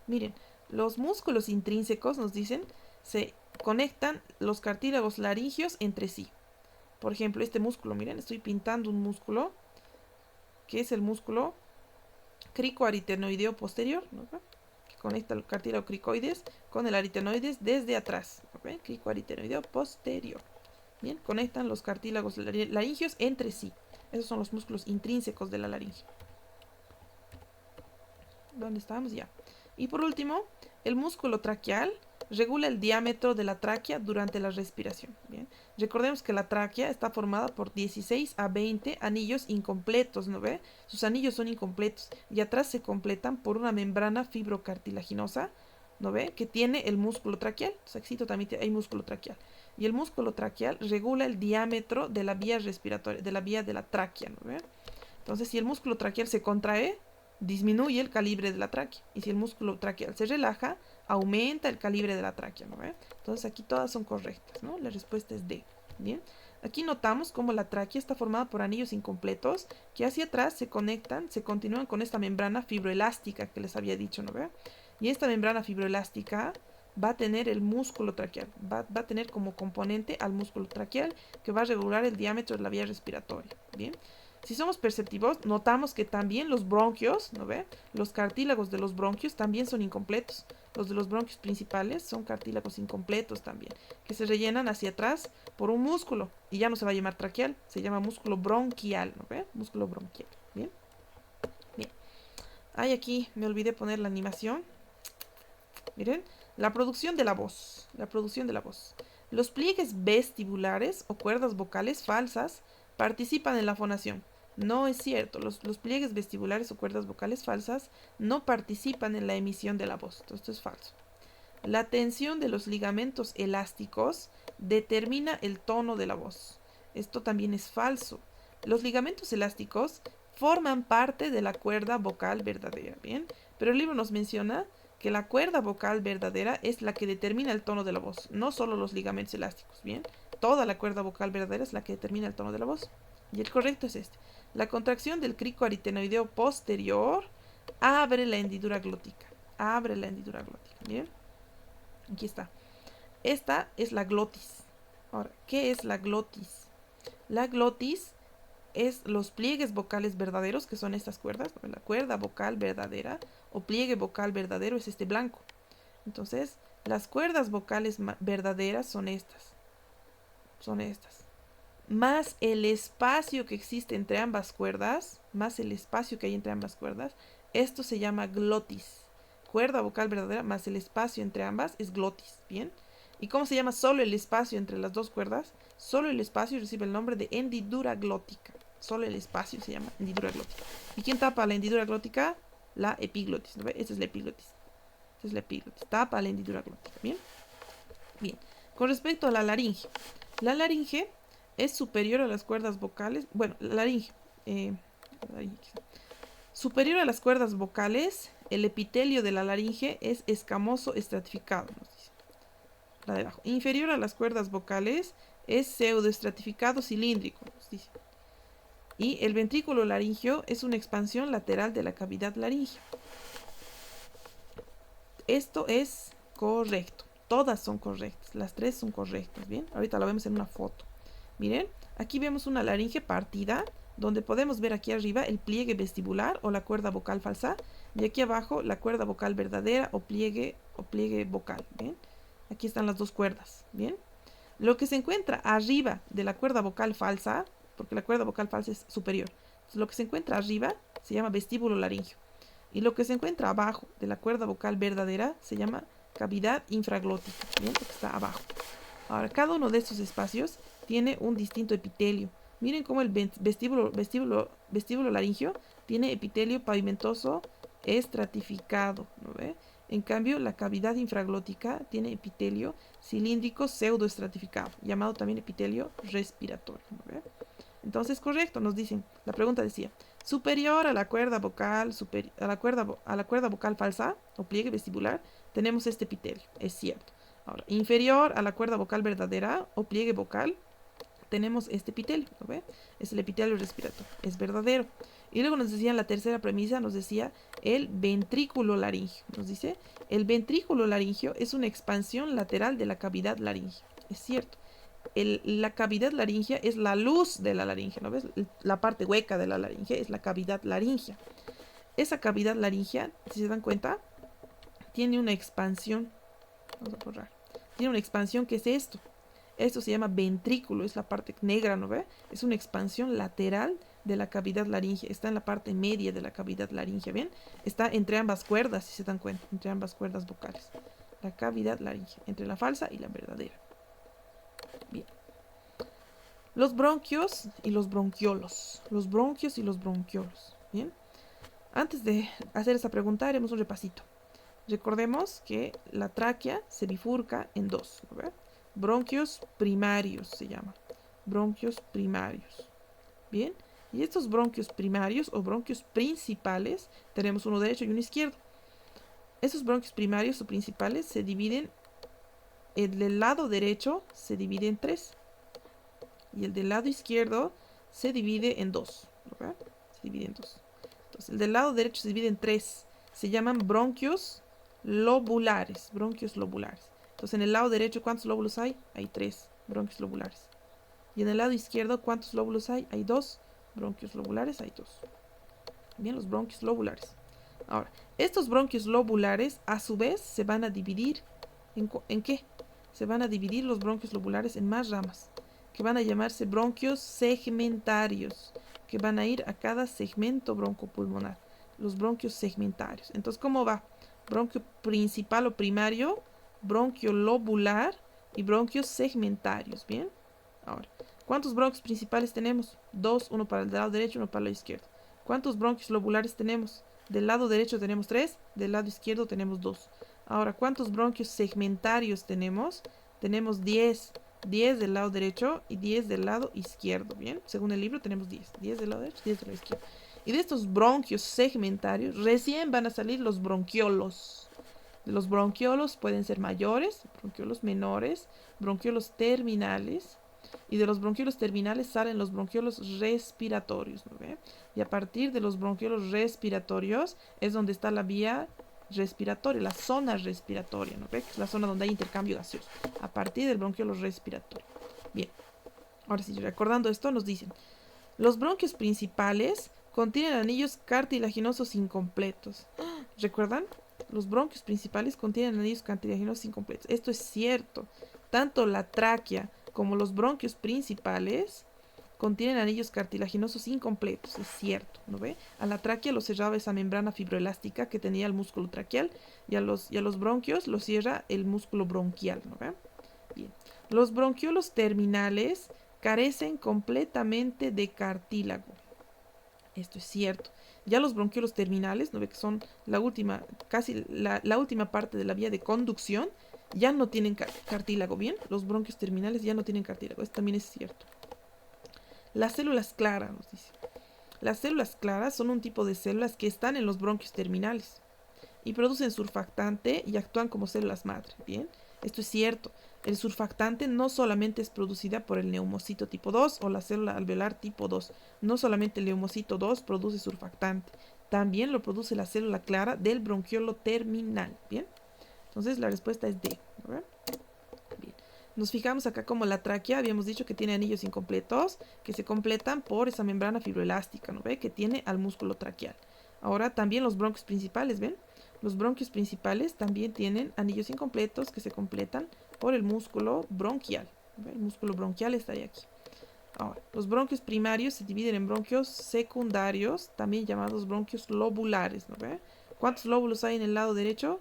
Miren, los músculos intrínsecos nos dicen se conectan los cartílagos laringios entre sí. Por ejemplo, este músculo, miren, estoy pintando un músculo que es el músculo cricoaritenoideo posterior, ¿no? Que conecta el cartílago cricoides con el aritenoides desde atrás, ¿no? Cricoaritenoideo posterior. Bien, conectan los cartílagos laringios entre sí. Esos son los músculos intrínsecos de la laringe. ¿Dónde estamos? Ya. Y por último, el músculo traqueal regula el diámetro de la tráquea durante la respiración. Bien. Recordemos que la tráquea está formada por 16 a 20 anillos incompletos, ¿no ve? Sus anillos son incompletos y atrás se completan por una membrana fibrocartilaginosa, ¿no ve? Que tiene el músculo traqueal. Saxito también hay músculo traqueal. Y el músculo traqueal regula el diámetro de la vía respiratoria, de la vía de la tráquea, ¿no ve? Entonces, si el músculo traqueal se contrae, disminuye el calibre de la tráquea. Y si el músculo traqueal se relaja, aumenta el calibre de la tráquea, ¿no ve? Entonces aquí todas son correctas, ¿no? La respuesta es D. Bien. Aquí notamos cómo la tráquea está formada por anillos incompletos que hacia atrás se conectan, se continúan con esta membrana fibroelástica que les había dicho, ¿no ve? Y esta membrana fibroelástica va a tener el músculo traqueal, va a tener como componente al músculo traqueal que va a regular el diámetro de la vía respiratoria. Bien. Si somos perceptivos, notamos que también los bronquios, ¿no ve? Los cartílagos de los bronquios también son incompletos. Los de los bronquios principales son cartílagos incompletos también, que se rellenan hacia atrás por un músculo. Y ya no se va a llamar traqueal, se llama músculo bronquial, ¿no ve? Músculo bronquial. Bien. Bien. Ay, aquí me olvidé poner la animación. Miren, la producción de la voz. La producción de la voz. Los pliegues vestibulares o cuerdas vocales falsas participan en la fonación. No es cierto, los pliegues vestibulares o cuerdas vocales falsas no participan en la emisión de la voz. Esto es falso. La tensión de los ligamentos elásticos determina el tono de la voz. Esto también es falso. Los ligamentos elásticos forman parte de la cuerda vocal verdadera, ¿bien? Pero el libro nos menciona que la cuerda vocal verdadera es la que determina el tono de la voz, no solo los ligamentos elásticos, ¿bien? Toda la cuerda vocal verdadera es la que determina el tono de la voz. Y el correcto es este. La contracción del cricoaritenoideo posterior abre la hendidura glótica. Abre la hendidura glótica. Bien. Aquí está. Esta es la glotis. Ahora, ¿qué es la glotis? La glotis es los pliegues vocales verdaderos, que son estas cuerdas, ¿no? La cuerda vocal verdadera o pliegue vocal verdadero es este blanco. Entonces, las cuerdas vocales verdaderas son estas. Son estas. Más el espacio que existe entre ambas cuerdas, más el espacio que hay entre ambas cuerdas, esto se llama glotis. Cuerda vocal verdadera más el espacio entre ambas es glotis, ¿bien? ¿Y cómo se llama solo el espacio entre las dos cuerdas? Solo el espacio recibe el nombre de hendidura glótica. Solo el espacio se llama hendidura glótica. ¿Y quién tapa la hendidura glótica? La epiglotis, ¿no ve? Esta es la epiglotis. Esta es la epiglotis. Tapa la hendidura glótica, ¿bien? Bien. Con respecto a la la laringe es superior a las cuerdas vocales. Bueno, laringe. Superior a las cuerdas vocales, el epitelio de la laringe es escamoso estratificado, nos dice. La de abajo. Inferior a las cuerdas vocales es pseudoestratificado cilíndrico, nos dice. Y el ventrículo laringio es una expansión lateral de la cavidad laringea. Esto es correcto. Todas son correctas. Las tres son correctas. Bien, ahorita lo vemos en una foto. Miren, aquí vemos una laringe partida, donde podemos ver aquí arriba el pliegue vestibular o la cuerda vocal falsa, y aquí abajo la cuerda vocal verdadera o pliegue vocal. Bien, aquí están las dos cuerdas. Bien, lo que se encuentra arriba de la cuerda vocal falsa, porque la cuerda vocal falsa es superior, entonces, lo que se encuentra arriba se llama vestíbulo laringio. Y lo que se encuentra abajo de la cuerda vocal verdadera se llama cavidad infraglótica, ¿bien? Lo que está abajo. Ahora, cada uno de estos espacios tiene un distinto epitelio. Miren cómo el vestíbulo laringio tiene epitelio pavimentoso estratificado, ¿no ve? En cambio, la cavidad infraglótica tiene epitelio cilíndrico pseudoestratificado, llamado también epitelio respiratorio, ¿no ve? Entonces, correcto, nos dicen. La pregunta decía, superior a la cuerda vocal, a la cuerda vocal falsa o pliegue vestibular, tenemos este epitelio, es cierto. Ahora, inferior a la cuerda vocal verdadera o pliegue vocal, tenemos este epitelio, ¿no ve? Es el epitelio respiratorio, es verdadero. Y luego nos decían la tercera premisa, nos decía el ventrículo laringio. Nos dice, el ventrículo laringio es una expansión lateral de la cavidad laringea. Es cierto. La cavidad laringea es la luz de la laringe, ¿no ves? La parte hueca de la laringe es la cavidad laringea. Esa cavidad laringea, si se dan cuenta, tiene una expansión. Vamos a borrar. Tiene una expansión que es esto. Esto se llama ventrículo, es la parte negra, ¿no ve? Es una expansión lateral de la cavidad laringea. Está en la parte media de la cavidad laringea, ¿bien? Está entre ambas cuerdas, si se dan cuenta, entre ambas cuerdas vocales. La cavidad laringea, entre la falsa y la verdadera. Bien. Los bronquios y los bronquiolos. Los bronquios y los bronquiolos. Bien. Antes de hacer esta pregunta, haremos un repasito. Recordemos que la tráquea se bifurca en dos. ¿Verdad? Bronquios primarios se llama. Bronquios primarios. Bien. Y estos bronquios primarios o bronquios principales, tenemos uno derecho y uno izquierdo. Esos bronquios primarios o principales se dividen, el del lado derecho se divide en tres. Y el del lado izquierdo se divide en dos. ¿Verdad? Se divide en dos. Entonces, el del lado derecho se divide en tres. Se llaman bronquios lobulares. Bronquios lobulares. Entonces, en el lado derecho, ¿cuántos lóbulos hay? Hay tres bronquios lobulares. Y en el lado izquierdo, ¿cuántos lóbulos hay? Hay dos bronquios lobulares. Hay dos. Bien, los bronquios lobulares. Ahora, estos bronquios lobulares, a su vez, se van a dividir. ¿En qué? Se van a dividir los bronquios lobulares en más ramas, que van a llamarse bronquios segmentarios, que van a ir a cada segmento broncopulmonar, los bronquios segmentarios. Entonces, ¿cómo va? Bronquio principal o primario, bronquio lobular y bronquios segmentarios, ¿bien? Ahora, ¿cuántos bronquios principales tenemos? Dos, uno para el lado derecho, uno para el lado izquierdo. ¿Cuántos bronquios lobulares tenemos? Del lado derecho tenemos tres, del lado izquierdo tenemos dos. Ahora, ¿cuántos bronquios segmentarios tenemos? Tenemos 10. 10 del lado derecho y 10 del lado izquierdo, ¿bien? Según el libro tenemos 10. 10 del lado derecho, 10 del lado izquierdo. Y de estos bronquios segmentarios recién van a salir los bronquiolos. Los bronquiolos pueden ser mayores, bronquiolos menores, bronquiolos terminales. Y de los bronquiolos terminales salen los bronquiolos respiratorios, ¿no ve? Y a partir de los bronquiolos respiratorios es donde está la vía respiratoria, la zona respiratoria, ¿no ve? Que es la zona donde hay intercambio gaseoso. A partir del bronquiolo respiratorio. Bien, ahora sí, recordando esto, nos dicen, los bronquios principales contienen anillos cartilaginosos incompletos. ¿Recuerdan? Los bronquios principales contienen anillos cartilaginosos incompletos. Esto es cierto. Tanto la tráquea como los bronquios principales contienen anillos cartilaginosos incompletos. Es cierto, ¿no ve? A la tráquea lo cerraba esa membrana fibroelástica que tenía el músculo traqueal y a los bronquios lo cierra el músculo bronquial, ¿no ve? Bien. Los bronquiolos terminales carecen completamente de cartílago. Esto es cierto. Ya los bronquiolos terminales, ¿no ve? Que son la última, casi la última parte de la vía de conducción, ya no tienen cartílago. Bien, los bronquios terminales ya no tienen cartílago. Esto también es cierto. Las células claras, nos dice. Las células claras son un tipo de células que están en los bronquios terminales y producen surfactante y actúan como células madre. Bien, esto es cierto. El surfactante no solamente es producida por el neumocito tipo 2 o la célula alveolar tipo 2. No solamente el neumocito 2 produce surfactante, también lo produce la célula clara del bronquiolo terminal. Bien, entonces la respuesta es D. ¿No? Bien. Nos fijamos acá como la tráquea, habíamos dicho que tiene anillos incompletos que se completan por esa membrana fibroelástica, ¿no ve? Que tiene al músculo traqueal. Ahora también los bronquios principales, ¿ven? Los bronquios principales también tienen anillos incompletos que se completan por el músculo bronquial. ¿Ve? El músculo bronquial estaría aquí. Ahora, los bronquios primarios se dividen en bronquios secundarios, también llamados bronquios lobulares, ¿no ve? ¿Cuántos lóbulos hay en el lado derecho?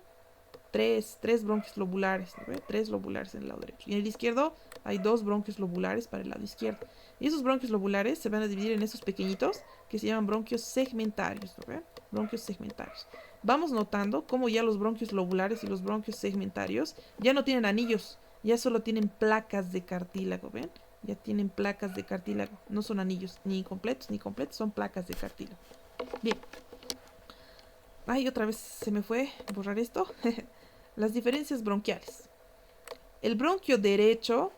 Tres bronquios lobulares, ¿no ve? Tres lobulares en el lado derecho. Y en el izquierdo hay dos bronquios lobulares para el lado izquierdo. Y esos bronquios lobulares se van a dividir en esos pequeñitos que se llaman bronquios segmentarios, ¿no ve? Bronquios segmentarios. Vamos notando cómo ya los bronquios lobulares y los bronquios segmentarios ya no tienen anillos, ya solo tienen placas de cartílago, ¿ven? Ya tienen placas de cartílago, no son anillos ni incompletos ni completos, son placas de cartílago. Bien. Ay, otra vez se me fue borrar esto. Las diferencias bronquiales. El bronquio derecho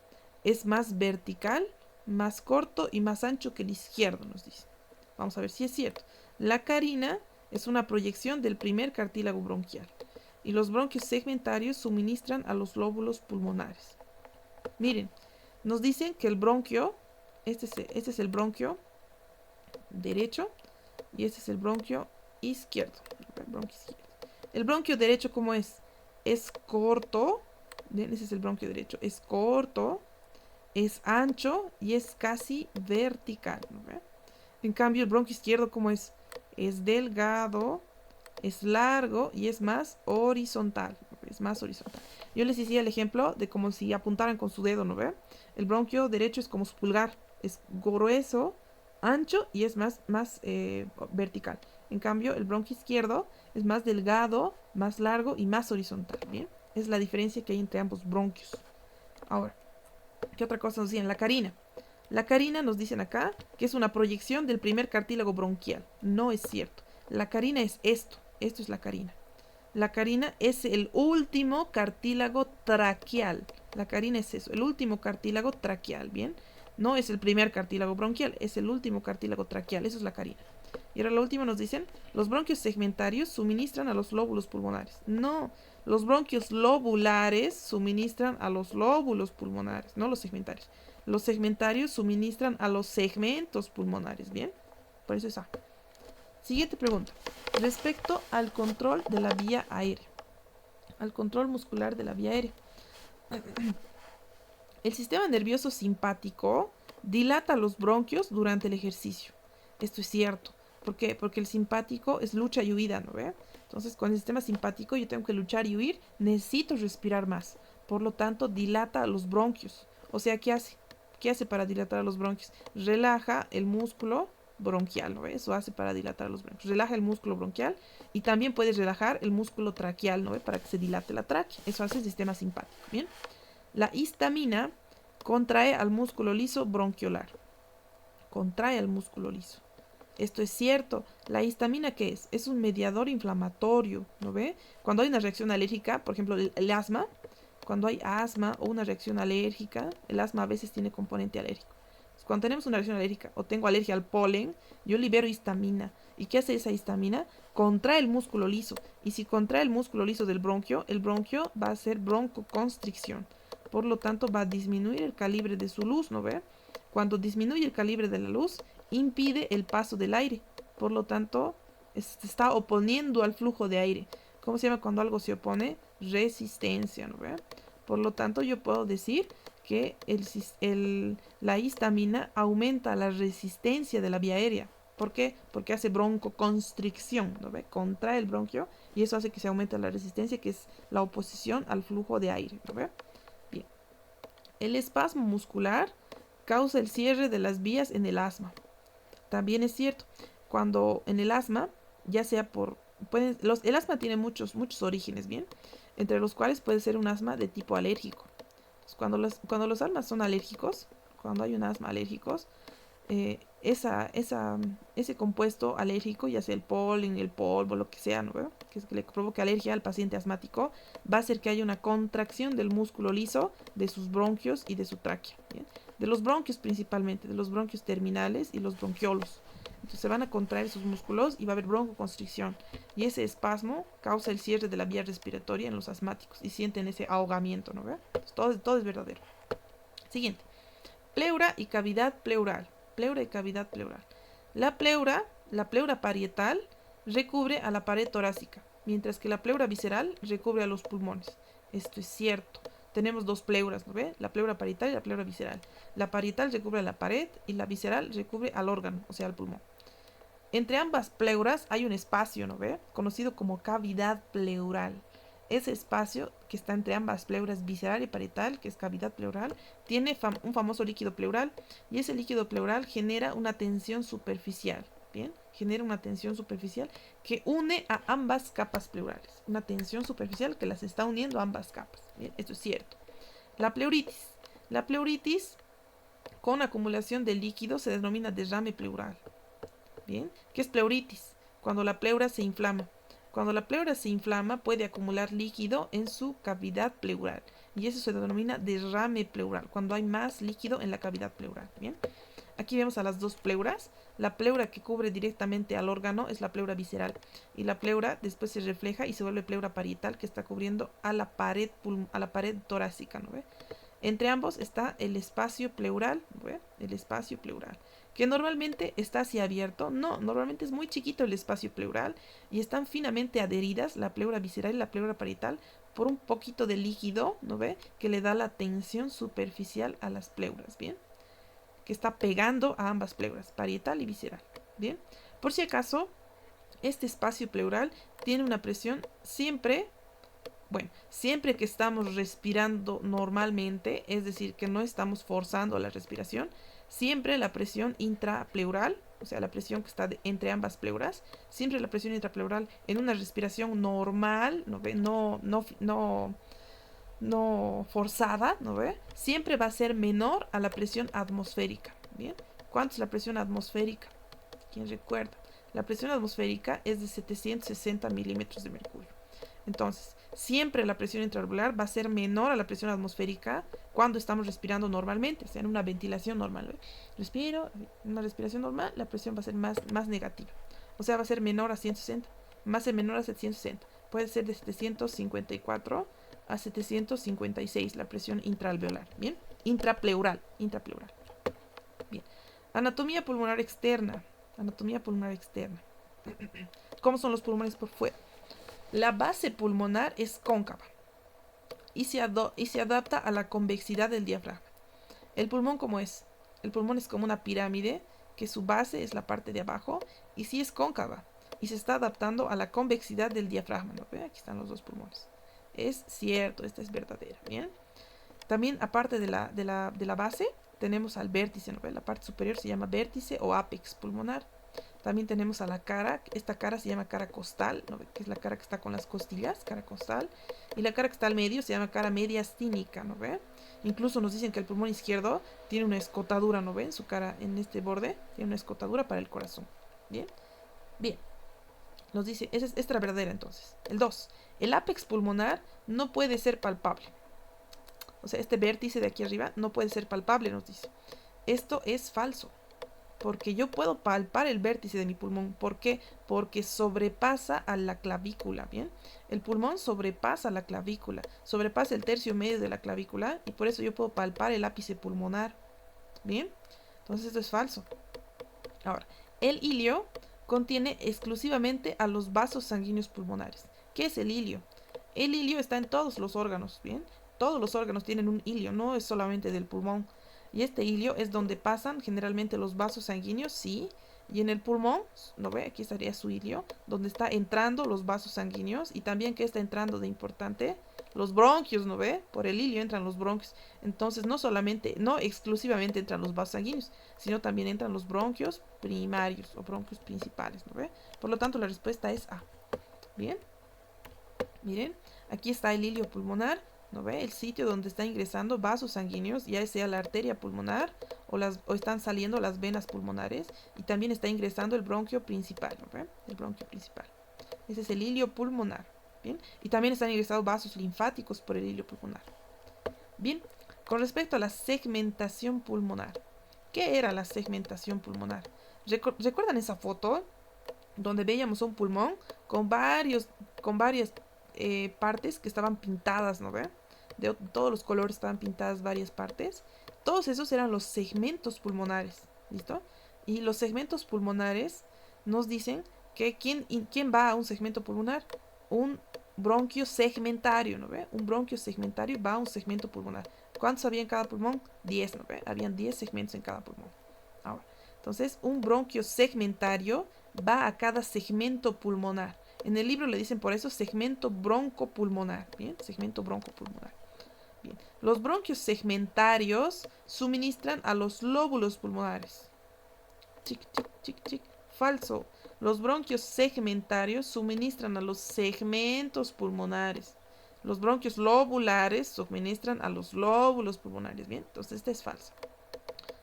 es más vertical, más corto y más ancho que el izquierdo, nos dice. Vamos a ver si es cierto. La carina es una proyección del primer cartílago bronquial y los bronquios segmentarios suministran a los lóbulos pulmonares. Miren, nos dicen que el bronquio, este es el bronquio derecho y este es el bronquio izquierdo. El bronquio derecho, ¿cómo es? Es corto. Bien, ese es el bronquio derecho. Es corto, es ancho y es casi vertical, ¿no ve? En cambio, el bronquio izquierdo, ¿cómo es? Es delgado, es largo y es más horizontal. ¿No? Es más horizontal. Yo les decía el ejemplo de como si apuntaran con su dedo, ¿no ve? El bronquio derecho es como su pulgar. Es grueso, ancho y es más vertical. En cambio, el bronquio izquierdo es más delgado, más largo y más horizontal. Bien, es la diferencia que hay entre ambos bronquios. Ahora, ¿qué otra cosa nos dicen? La carina. La carina nos dicen acá que es una proyección del primer cartílago bronquial. No es cierto. La carina es esto. Esto es la carina. La carina es el último cartílago traqueal. La carina es eso, el último cartílago traqueal. Bien, no es el primer cartílago bronquial, es el último cartílago traqueal. Eso es la carina. Y ahora la última nos dicen, los bronquios segmentarios suministran a los lóbulos pulmonares. No, los bronquios lobulares suministran a los lóbulos pulmonares, no los segmentarios. Los segmentarios suministran a los segmentos pulmonares, ¿bien? Por eso es A. Siguiente pregunta. Respecto al control de la vía aérea. Al control muscular de la vía aérea. El sistema nervioso simpático dilata los bronquios durante el ejercicio. Esto es cierto. ¿Por qué? Porque el simpático es lucha y huida, ¿no ve? Entonces, con el sistema simpático yo tengo que luchar y huir, necesito respirar más. Por lo tanto, dilata los bronquios. O sea, ¿qué hace? ¿Qué hace para dilatar los bronquios? Relaja el músculo bronquial, ¿no ve? Eso hace para dilatar los bronquios. Relaja el músculo bronquial y también puedes relajar el músculo traqueal, ¿no ve? Para que se dilate la tráquea. Eso hace el sistema simpático, ¿bien? La histamina contrae al músculo liso bronquiolar. Contrae al músculo liso. Esto es cierto. ¿La histamina qué es? Es un mediador inflamatorio, ¿no ve? Cuando hay una reacción alérgica, por ejemplo, el asma, cuando hay asma o una reacción alérgica, el asma a veces tiene componente alérgico. Entonces, cuando tenemos una reacción alérgica o tengo alergia al polen, yo libero histamina. ¿Y qué hace esa histamina? Contrae el músculo liso. Y si contrae el músculo liso del bronquio, el bronquio va a hacer broncoconstricción. por lo tanto va a disminuir el calibre de su luz, ¿no ve? Cuando disminuye el calibre de la luz, impide el paso del aire, por lo tanto, se está oponiendo al flujo de aire. ¿Cómo se llama cuando algo se opone? Resistencia, ¿no ve? Por lo tanto, yo puedo decir que la histamina aumenta la resistencia de la vía aérea. ¿Por qué? Porque hace broncoconstricción, ¿no ve? Contrae el bronquio y eso hace que se aumente la resistencia, que es la oposición al flujo de aire, ¿no ve? Bien. El espasmo muscular causa el cierre de las vías en el asma. También es cierto, cuando en el asma, ya sea por... el asma tiene muchos orígenes, ¿bien? Entre los cuales puede ser un asma de tipo alérgico. Entonces, cuando los asmas son alérgicos, cuando hay un asma alérgicos, ese compuesto alérgico, ya sea el polen, el polvo, lo que sea, ¿no? Que le provoque alergia al paciente asmático, va a hacer que haya una contracción del músculo liso, de sus bronquios y de su tráquea, ¿bien? De los bronquios principalmente, de los bronquios terminales y los bronquiolos. Entonces se van a contraer sus músculos y va a haber broncoconstricción. Y ese espasmo causa el cierre de la vía respiratoria en los asmáticos y sienten ese ahogamiento, ¿no? Entonces, todo es verdadero. Siguiente. Pleura y cavidad pleural. Pleura y cavidad pleural. La pleura parietal recubre a la pared torácica, mientras que la pleura visceral recubre a los pulmones. Esto es cierto. Tenemos dos pleuras, ¿no ve? La pleura parietal y la pleura visceral. La parietal recubre a la pared y la visceral recubre al órgano, o sea, al pulmón. Entre ambas pleuras hay un espacio, ¿no ve? Conocido como cavidad pleural. Ese espacio que está entre ambas pleuras visceral y parietal, que es cavidad pleural, tiene un famoso líquido pleural y ese líquido pleural genera una tensión superficial, ¿bien? Genera una tensión superficial que une a ambas capas pleurales. Una tensión superficial que las está uniendo a ambas capas, ¿bien? Esto es cierto. La pleuritis. La pleuritis con acumulación de líquido se denomina derrame pleural. ¿Bien? ¿Qué es pleuritis? Cuando la pleura se inflama. Cuando la pleura se inflama puede acumular líquido en su cavidad pleural y eso se denomina derrame pleural, cuando hay más líquido en la cavidad pleural. ¿Bien? Aquí vemos a las dos pleuras. La pleura que cubre directamente al órgano es la pleura visceral y la pleura después se refleja y se vuelve pleura parietal que está cubriendo a la pared torácica, ¿no ve? Entre ambos está el espacio pleural, ¿no ve? El espacio pleural, que normalmente está así abierto. No, normalmente es muy chiquito el espacio pleural y están finamente adheridas la pleura visceral y la pleura parietal por un poquito de líquido, ¿no ve? Que le da la tensión superficial a las pleuras, ¿bien? Que está pegando a ambas pleuras, parietal y visceral, ¿bien? Por si acaso, este espacio pleural tiene una presión siempre que estamos respirando normalmente, es decir, que no estamos forzando la respiración, siempre la presión intrapleural, o sea, la presión que está entre ambas pleuras, siempre la presión intrapleural en una respiración normal, ¿no ve? No forzada, ¿no ve? Siempre va a ser menor a la presión atmosférica, ¿bien? ¿Cuánto es la presión atmosférica? ¿Quién recuerda? La presión atmosférica es de 760 milímetros de mercurio. Entonces, siempre la presión intraorbital va a ser menor a la presión atmosférica cuando estamos respirando normalmente, o sea, en una ventilación normal, ¿ve? Respiro, en una respiración normal, la presión va a ser más negativa. O sea, va a ser menor a 160, más o menor a 760. Puede ser de 754 a 756 la presión intraalveolar, ¿bien? Intrapleural. Bien. Anatomía pulmonar externa. ¿Cómo son los pulmones por fuera? La base pulmonar es cóncava y se adapta a la convexidad del diafragma. ¿El pulmón cómo es? El pulmón es como una pirámide que su base es la parte de abajo y sí es cóncava y se está adaptando a la convexidad del diafragma, ¿no? ¿Ve? Aquí están los dos pulmones. Es cierto, esta es verdadera, ¿bien? También, aparte de la base, tenemos al vértice, ¿no? La parte superior se llama vértice o ápex pulmonar. También tenemos a la cara, esta cara se llama cara costal, ¿no? Que es la cara que está con las costillas, cara costal. Y la cara que está al medio se llama cara mediastínica, ¿no ve? Incluso nos dicen que el pulmón izquierdo tiene una escotadura, ¿no ve? En su cara, en este borde, tiene una escotadura para el corazón. ¿Bien? Bien. Nos dice, esta es la verdadera entonces. El 2. El ápex pulmonar no puede ser palpable. O sea, este vértice de aquí arriba no puede ser palpable, nos dice. Esto es falso. Porque yo puedo palpar el vértice de mi pulmón. ¿Por qué? Porque sobrepasa a la clavícula, ¿bien? El pulmón sobrepasa la clavícula, sobrepasa el tercio medio de la clavícula y por eso yo puedo palpar el ápice pulmonar, ¿bien? Entonces esto es falso. Ahora, el hilio contiene exclusivamente a los vasos sanguíneos pulmonares. ¿Qué es el hilio? El hilio está en todos los órganos, ¿bien? Todos los órganos tienen un hilio, no es solamente del pulmón. Y este hilio es donde pasan generalmente los vasos sanguíneos, sí. Y en el pulmón, ¿no ve? Aquí estaría su hilio, donde está entrando los vasos sanguíneos. Y también que está entrando de importante, los bronquios, ¿no ve? Por el hilio entran los bronquios. Entonces no solamente, no exclusivamente entran los vasos sanguíneos, sino también entran los bronquios primarios o bronquios principales, ¿no ve? Por lo tanto la respuesta es A. Bien, miren, aquí está el hilio pulmonar, ¿no ve? El sitio donde está ingresando vasos sanguíneos, ya sea la arteria pulmonar o están saliendo las venas pulmonares, y también está ingresando el bronquio principal, ¿no ve? El bronquio principal. Ese es el hilio pulmonar, ¿bien? Y también están ingresados vasos linfáticos por el hilio pulmonar. Bien, con respecto a la segmentación pulmonar. ¿Qué era la segmentación pulmonar? ¿Recuerdan esa foto donde veíamos un pulmón con varias partes que estaban pintadas, ¿no ve? De todos los colores estaban pintadas varias partes. Todos esos eran los segmentos pulmonares, ¿listo? Y los segmentos pulmonares nos dicen que ¿quién va a un segmento pulmonar? Un bronquio segmentario, ¿no ve? Un bronquio segmentario va a un segmento pulmonar. ¿Cuántos había en cada pulmón? 10, ¿no ve? Habían 10 segmentos en cada pulmón. Ahora, entonces, un bronquio segmentario va a cada segmento pulmonar. En el libro le dicen por eso segmento broncopulmonar. Bien, segmento broncopulmonar. Bien, los bronquios segmentarios suministran a los lóbulos pulmonares. Chic, chic, chic, chic. Falso. Los bronquios segmentarios suministran a los segmentos pulmonares. Los bronquios lobulares suministran a los lóbulos pulmonares. Bien, entonces este es falso.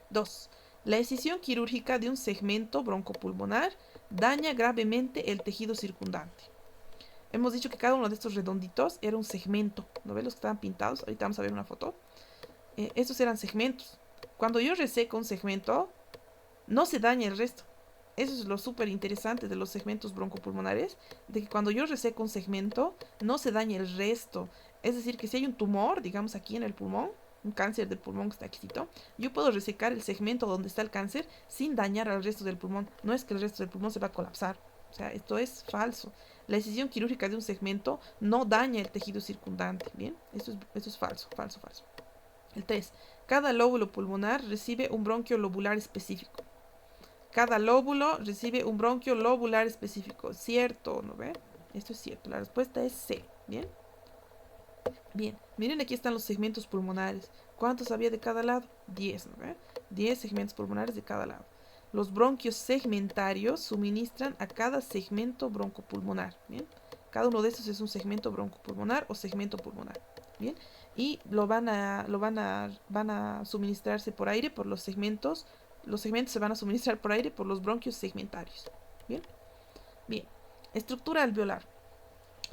2. La escisión quirúrgica de un segmento broncopulmonar daña gravemente el tejido circundante. Hemos dicho que cada uno de estos redonditos era un segmento. ¿No ven los que estaban pintados? Ahorita vamos a ver una foto. Estos eran segmentos. Cuando yo reseco un segmento, no se daña el resto. Eso es lo súper interesante de los segmentos broncopulmonares, de que cuando yo reseco un segmento, no se daña el resto. Es decir, que si hay un tumor, digamos aquí en el pulmón, un cáncer del pulmón que está quitito, yo puedo resecar el segmento donde está el cáncer sin dañar al resto del pulmón. No es que el resto del pulmón se va a colapsar. O sea, esto es falso. La incisión quirúrgica de un segmento no daña el tejido circundante. Bien, esto es falso, falso, falso. El 3. Cada lóbulo pulmonar recibe un bronquio lobular específico. Cada lóbulo recibe un bronquio lobular específico. ¿Cierto? ¿No ve? Esto es cierto. La respuesta es C. ¿Bien? Bien. Miren, aquí están los segmentos pulmonares. ¿Cuántos había de cada lado? 10, ¿no ve? 10 segmentos pulmonares de cada lado. Los bronquios segmentarios suministran a cada segmento broncopulmonar. ¿Bien? Cada uno de estos es un segmento broncopulmonar o segmento pulmonar. ¿Bien? Y van a suministrarse por aire por los segmentos. Los segmentos se van a suministrar por aire por los bronquios segmentarios. ¿Bien? Bien. Estructura alveolar.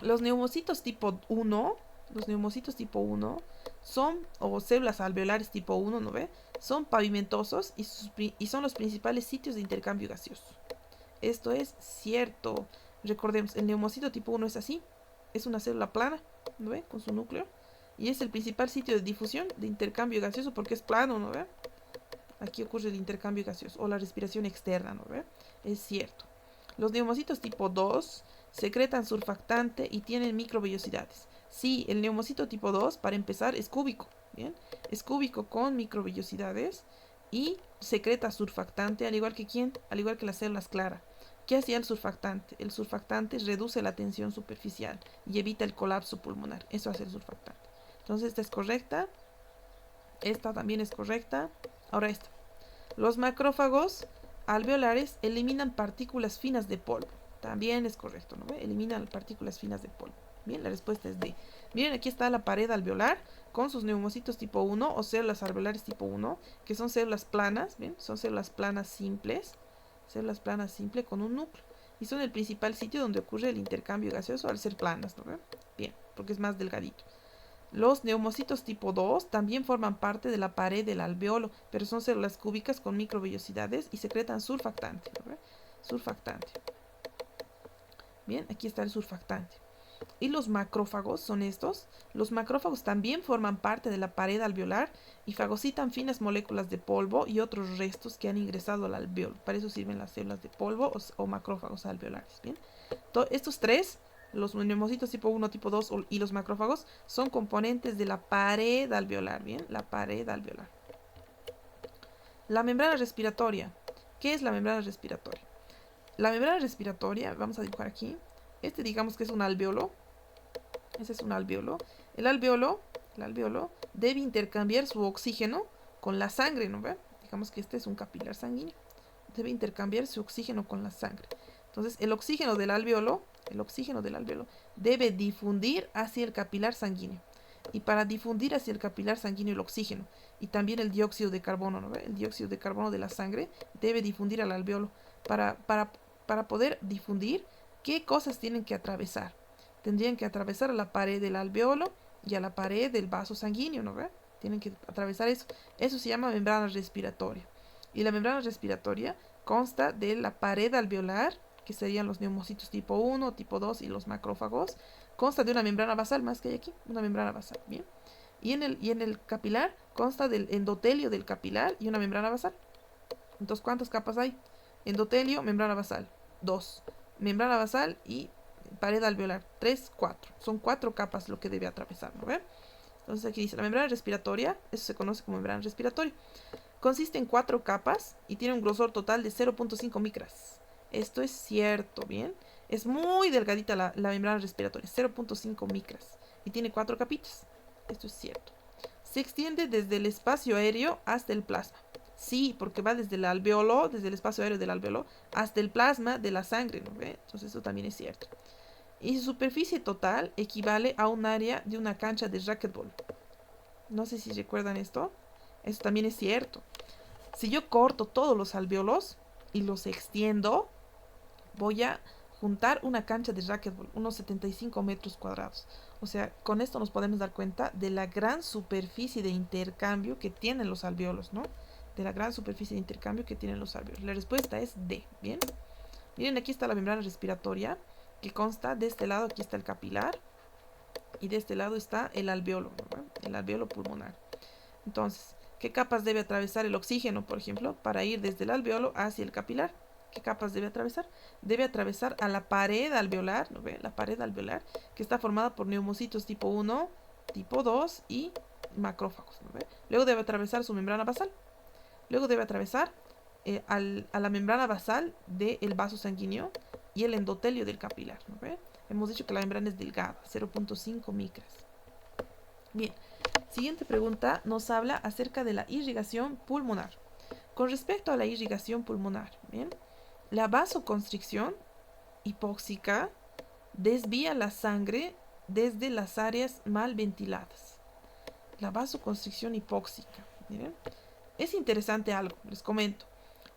Los neumocitos tipo 1, son, o células alveolares tipo 1, ¿no ve? Son pavimentosos y son los principales sitios de intercambio gaseoso. Esto es cierto. Recordemos, el neumocito tipo 1 es así. Es una célula plana, ¿no ve? Con su núcleo. Y es el principal sitio de difusión de intercambio gaseoso porque es plano, ¿no ve? Aquí ocurre el intercambio gaseoso o la respiración externa, ¿no ve? Es cierto. Los neumocitos tipo 2 secretan surfactante y tienen microvellosidades. Sí, el neumocito tipo 2, para empezar, es cúbico, ¿bien? Es cúbico con microvellosidades y secreta surfactante, al igual que ¿quién? Al igual que las células claras. ¿Qué hacía el surfactante? El surfactante reduce la tensión superficial y evita el colapso pulmonar. Eso hace el surfactante. Entonces, esta es correcta. Esta también es correcta. Ahora esta. Los macrófagos alveolares eliminan partículas finas de polvo. También es correcto, ¿no ve? Eliminan partículas finas de polvo. Bien, la respuesta es D. Miren, aquí está la pared alveolar con sus neumocitos tipo 1 o células alveolares tipo 1, que son células planas, ¿ven? Son células planas simples con un núcleo. Y son el principal sitio donde ocurre el intercambio gaseoso al ser planas, ¿no ve? Bien, porque es más delgadito. Los neumocitos tipo 2 también forman parte de la pared del alveolo, pero son células cúbicas con microvellosidades y secretan surfactante. Surfactante. Bien, aquí está el surfactante. Y los macrófagos son estos. Los macrófagos también forman parte de la pared alveolar y fagocitan finas moléculas de polvo y otros restos que han ingresado al alveolo. Para eso sirven las células de polvo o macrófagos alveolares. Bien, estos tres, los neumocitos tipo 1, tipo 2 y los macrófagos, son componentes de la pared alveolar. Bien, la pared alveolar. La membrana respiratoria. ¿Qué es la membrana respiratoria? La membrana respiratoria, vamos a dibujar aquí. Digamos que es un alveolo. Ese es un alveolo. El alveolo debe intercambiar su oxígeno con la sangre, ¿no ve? Digamos que este es un capilar sanguíneo. Debe intercambiar su oxígeno con la sangre. Entonces, el oxígeno del alveolo debe difundir hacia el capilar sanguíneo. Y para difundir hacia el capilar sanguíneo el oxígeno y también el dióxido de carbono, ¿no ve? El dióxido de carbono de la sangre debe difundir al alveolo. Para poder difundir, ¿qué cosas tienen que atravesar? Tendrían que atravesar a la pared del alveolo y a la pared del vaso sanguíneo, ¿no ve? Tienen que atravesar eso. Eso se llama membrana respiratoria. Y la membrana respiratoria consta de la pared alveolar, que serían los neumocitos tipo 1, tipo 2 y los macrófagos. Consta de una membrana basal, más que hay aquí, una membrana basal, ¿bien? Y en el capilar consta del endotelio del capilar y una membrana basal. Entonces, ¿cuántas capas hay? Endotelio, membrana basal, 2. Membrana basal y pared alveolar, 3, 4. Son 4 capas lo que debe atravesar, ¿no ve? Entonces aquí dice, la membrana respiratoria, eso se conoce como membrana respiratoria, consiste en 4 capas y tiene un grosor total de 0.5 micras. Esto es cierto, ¿bien? Es muy delgadita la membrana respiratoria, 0.5 micras. Y tiene 4 capitas. Esto es cierto. Se extiende desde el espacio aéreo hasta el plasma. Sí, porque va desde el alveolo, desde el espacio aéreo del alveolo, hasta el plasma de la sangre, ¿no ve? Entonces eso también es cierto. Y su superficie total equivale a un área de una cancha de racquetball. No sé si recuerdan esto. Eso también es cierto. Si yo corto todos los alveolos y los extiendo, voy a juntar una cancha de racquetball, unos 75 metros cuadrados. O sea, con esto nos podemos dar cuenta de la gran superficie de intercambio que tienen los alveolos, ¿no? De la gran superficie de intercambio que tienen los alveolos. La respuesta es D, ¿bien? Miren, aquí está la membrana respiratoria, que consta de este lado, aquí está el capilar, y de este lado está el alveolo, ¿no? El alveolo pulmonar. Entonces, ¿qué capas debe atravesar el oxígeno, por ejemplo, para ir desde el alveolo hacia el capilar? ¿Qué capas debe atravesar? Debe atravesar a la pared alveolar, ¿no ve? La pared alveolar, que está formada por neumocitos tipo 1, tipo 2 y macrófagos, ¿no ve? Luego debe atravesar su membrana basal. Luego debe atravesar a la membrana basal del vaso sanguíneo y el endotelio del capilar, ¿no ve? Hemos dicho que la membrana es delgada, 0.5 micras. Bien, siguiente pregunta nos habla acerca de la irrigación pulmonar. Con respecto a la irrigación pulmonar, ¿bien? La vasoconstricción hipóxica desvía la sangre desde las áreas mal ventiladas. La vasoconstricción hipóxica, miren. Es interesante algo, les comento.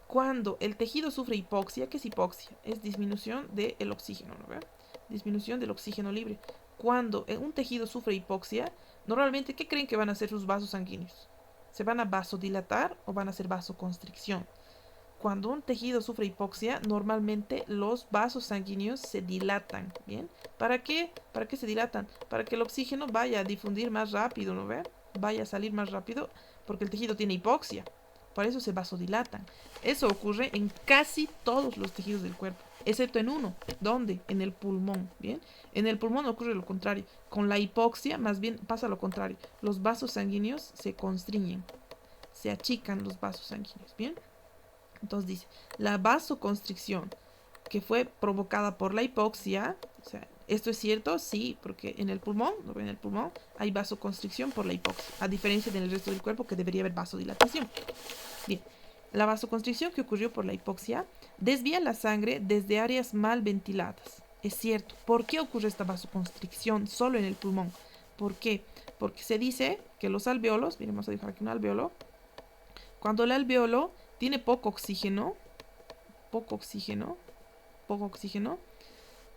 Cuando el tejido sufre hipoxia, ¿qué es hipoxia? Es disminución del oxígeno, ¿no ve? Disminución del oxígeno libre. Cuando un tejido sufre hipoxia, normalmente, ¿qué creen que van a hacer sus vasos sanguíneos? ¿Se van a vasodilatar o van a hacer vasoconstricción? Cuando un tejido sufre hipoxia, normalmente los vasos sanguíneos se dilatan, ¿bien? ¿Para qué? ¿Para qué se dilatan? Para que el oxígeno vaya a difundir más rápido, ¿no ve? Vaya a salir más rápido porque el tejido tiene hipoxia. Por eso se vasodilatan. Eso ocurre en casi todos los tejidos del cuerpo, excepto en uno. ¿Dónde? En el pulmón, ¿bien? En el pulmón ocurre lo contrario. Con la hipoxia, más bien pasa lo contrario. Los vasos sanguíneos se constriñen, se achican los vasos sanguíneos, ¿bien? Entonces dice, la vasoconstricción que fue provocada por la hipoxia, o sea, ¿esto es cierto? Sí, porque en el pulmón, ¿no ven? En el pulmón hay vasoconstricción por la hipoxia, a diferencia del resto del cuerpo que debería haber vasodilatación. Bien, la vasoconstricción que ocurrió por la hipoxia desvía la sangre desde áreas mal ventiladas. Es cierto. ¿Por qué ocurre esta vasoconstricción solo en el pulmón? ¿Por qué? Porque se dice que los alveolos, miren, vamos a dejar aquí un alveolo, cuando el alveolo tiene poco oxígeno,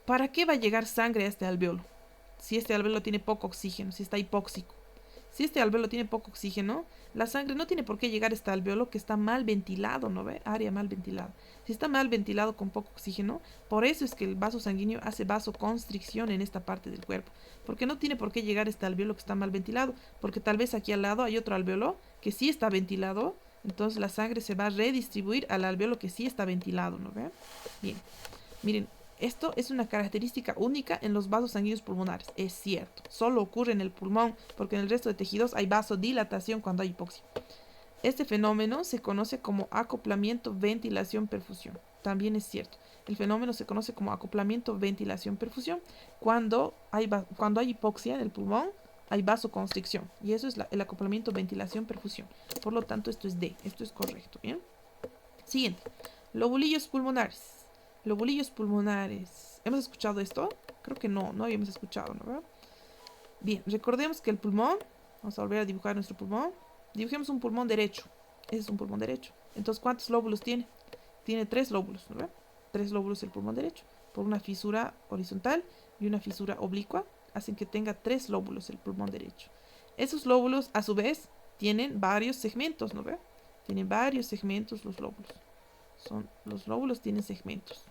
¿para qué va a llegar sangre a este alveolo? si este alvéolo tiene poco oxígeno, si está hipóxico. Si este alvéolo tiene poco oxígeno, la sangre no tiene por qué llegar a este alvéolo que está mal ventilado, ¿no ve? Área mal ventilada. Si está mal ventilado con poco oxígeno, por eso es que el vaso sanguíneo hace vasoconstricción en esta parte del cuerpo. Porque no tiene por qué llegar a este alvéolo que está mal ventilado, porque tal vez aquí al lado hay otro alvéolo que sí está ventilado, entonces la sangre se va a redistribuir al alvéolo que sí está ventilado, ¿no ve? Bien, miren, esto es una característica única en los vasos sanguíneos pulmonares. Es cierto, solo ocurre en el pulmón porque en el resto de tejidos hay vasodilatación cuando hay hipoxia. Este fenómeno se conoce como acoplamiento, ventilación, perfusión. También es cierto. El fenómeno se conoce como acoplamiento, ventilación, perfusión. Cuando hay hipoxia en el pulmón, hay vasoconstricción. Y eso es el acoplamiento, ventilación, perfusión. Por lo tanto, esto es D. Esto es correcto. ¿Bien? Siguiente. Lobulillos pulmonares. Lobulillos pulmonares. ¿Hemos escuchado esto? Creo que no habíamos escuchado, ¿no? Bien, recordemos que el pulmón, vamos a volver a dibujar nuestro pulmón. Dibujemos un pulmón derecho. Ese es un pulmón derecho. Entonces, ¿cuántos lóbulos tiene? Tiene 3 lóbulos, ¿no? 3 lóbulos el pulmón derecho. Por una fisura horizontal y una fisura oblicua, hacen que tenga 3 lóbulos el pulmón derecho. Esos lóbulos, a su vez, tienen varios segmentos, ¿no ve? Tienen varios segmentos los lóbulos. Los lóbulos tienen segmentos.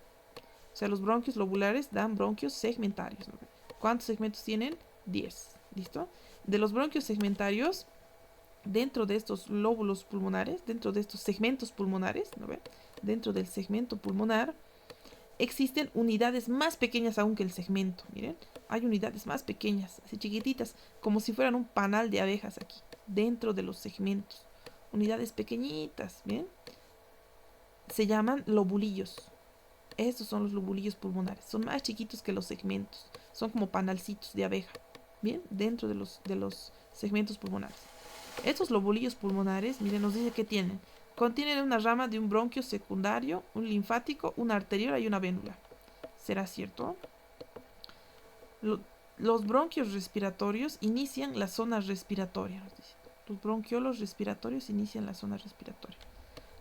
O sea, los bronquios lobulares dan bronquios segmentarios, ¿no? ¿Cuántos segmentos tienen? 10. ¿Listo? De los bronquios segmentarios, dentro de estos lóbulos pulmonares, dentro de estos segmentos pulmonares, ¿no ve? Dentro del segmento pulmonar, existen unidades más pequeñas aún que el segmento. Miren, hay unidades más pequeñas, así chiquititas, como si fueran un panal de abejas aquí, dentro de los segmentos. Unidades pequeñitas, ¿bien? Se llaman lobulillos. Estos son los lobulillos pulmonares. Son más chiquitos que los segmentos. Son como panalcitos de abeja. Bien, dentro de los segmentos pulmonares. Estos lobulillos pulmonares, miren, nos dice que tienen. Contienen una rama de un bronquio secundario, un linfático, una arteriola y una vénula. ¿Será cierto? Los bronquios respiratorios inician la zona respiratoria. Nos dice. Los bronquiolos respiratorios inician la zona respiratoria.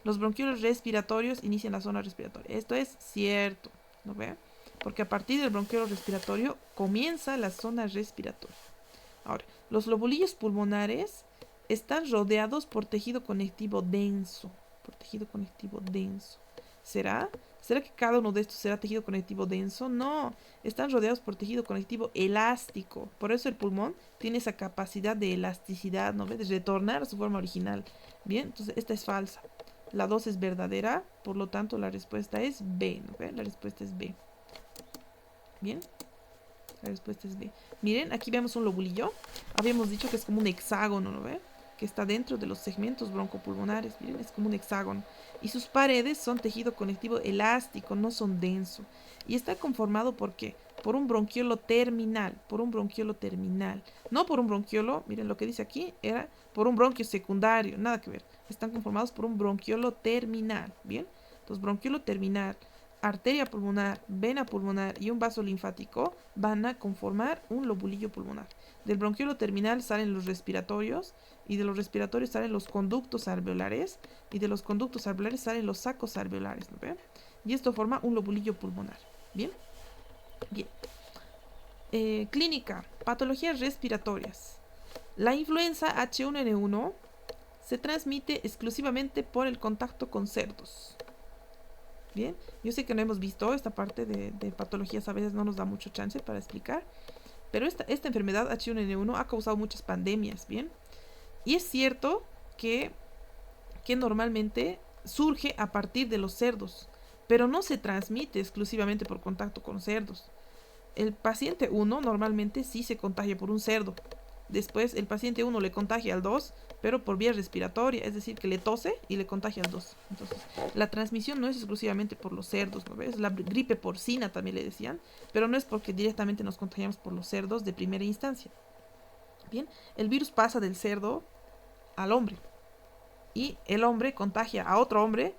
Los bronquiolos respiratorios inician la zona respiratoria. Esto es cierto, ¿no ve? Porque a partir del bronquiolo respiratorio comienza la zona respiratoria. Ahora, los lobulillos pulmonares están rodeados por tejido conectivo denso. Por tejido conectivo denso. ¿Será? ¿Será que cada uno de estos será tejido conectivo denso? No, están rodeados por tejido conectivo elástico. Por eso el pulmón tiene esa capacidad de elasticidad, ¿no ve? De retornar a su forma original. Bien, entonces esta es falsa. La 2 es verdadera, por lo tanto la respuesta es B, ¿no ve? La respuesta es B. Bien, la respuesta es B. Miren, aquí vemos un lobulillo. Habíamos dicho que es como un hexágono, ¿no ve? Que está dentro de los segmentos broncopulmonares. Miren, es como un hexágono. Y sus paredes son tejido conectivo elástico, no son denso. Y está conformado ¿por qué? Por un bronquiolo terminal. Por un bronquiolo terminal. No por un bronquiolo, miren lo que dice aquí, era por un bronquio secundario. Nada que ver. Están conformados por un bronquiolo terminal. Bien, entonces bronquiolo terminal, arteria pulmonar, vena pulmonar y un vaso linfático van a conformar un lobulillo pulmonar. Del bronquiolo terminal salen los respiratorios y de los respiratorios salen los conductos alveolares y de los conductos alveolares salen los sacos alveolares, ¿no ven? Y esto forma un lobulillo pulmonar. Bien, bien. Clínica, patologías respiratorias. La influenza H1N1 se transmite exclusivamente por el contacto con cerdos. Bien, yo sé que no hemos visto esta parte de patologías, a veces no nos da mucho chance para explicar, pero esta enfermedad H1N1 ha causado muchas pandemias, ¿bien? Y es cierto que normalmente surge a partir de los cerdos, pero no se transmite exclusivamente por contacto con cerdos. El paciente 1 normalmente sí se contagia por un cerdo. Después el paciente 1 le contagia al 2, pero por vía respiratoria, es decir, que le tose y le contagia al 2. Entonces, la transmisión no es exclusivamente por los cerdos, ¿no ves? La gripe porcina también le decían, pero no es porque directamente nos contagiamos por los cerdos de primera instancia. Bien, el virus pasa del cerdo al hombre y el hombre contagia a otro hombre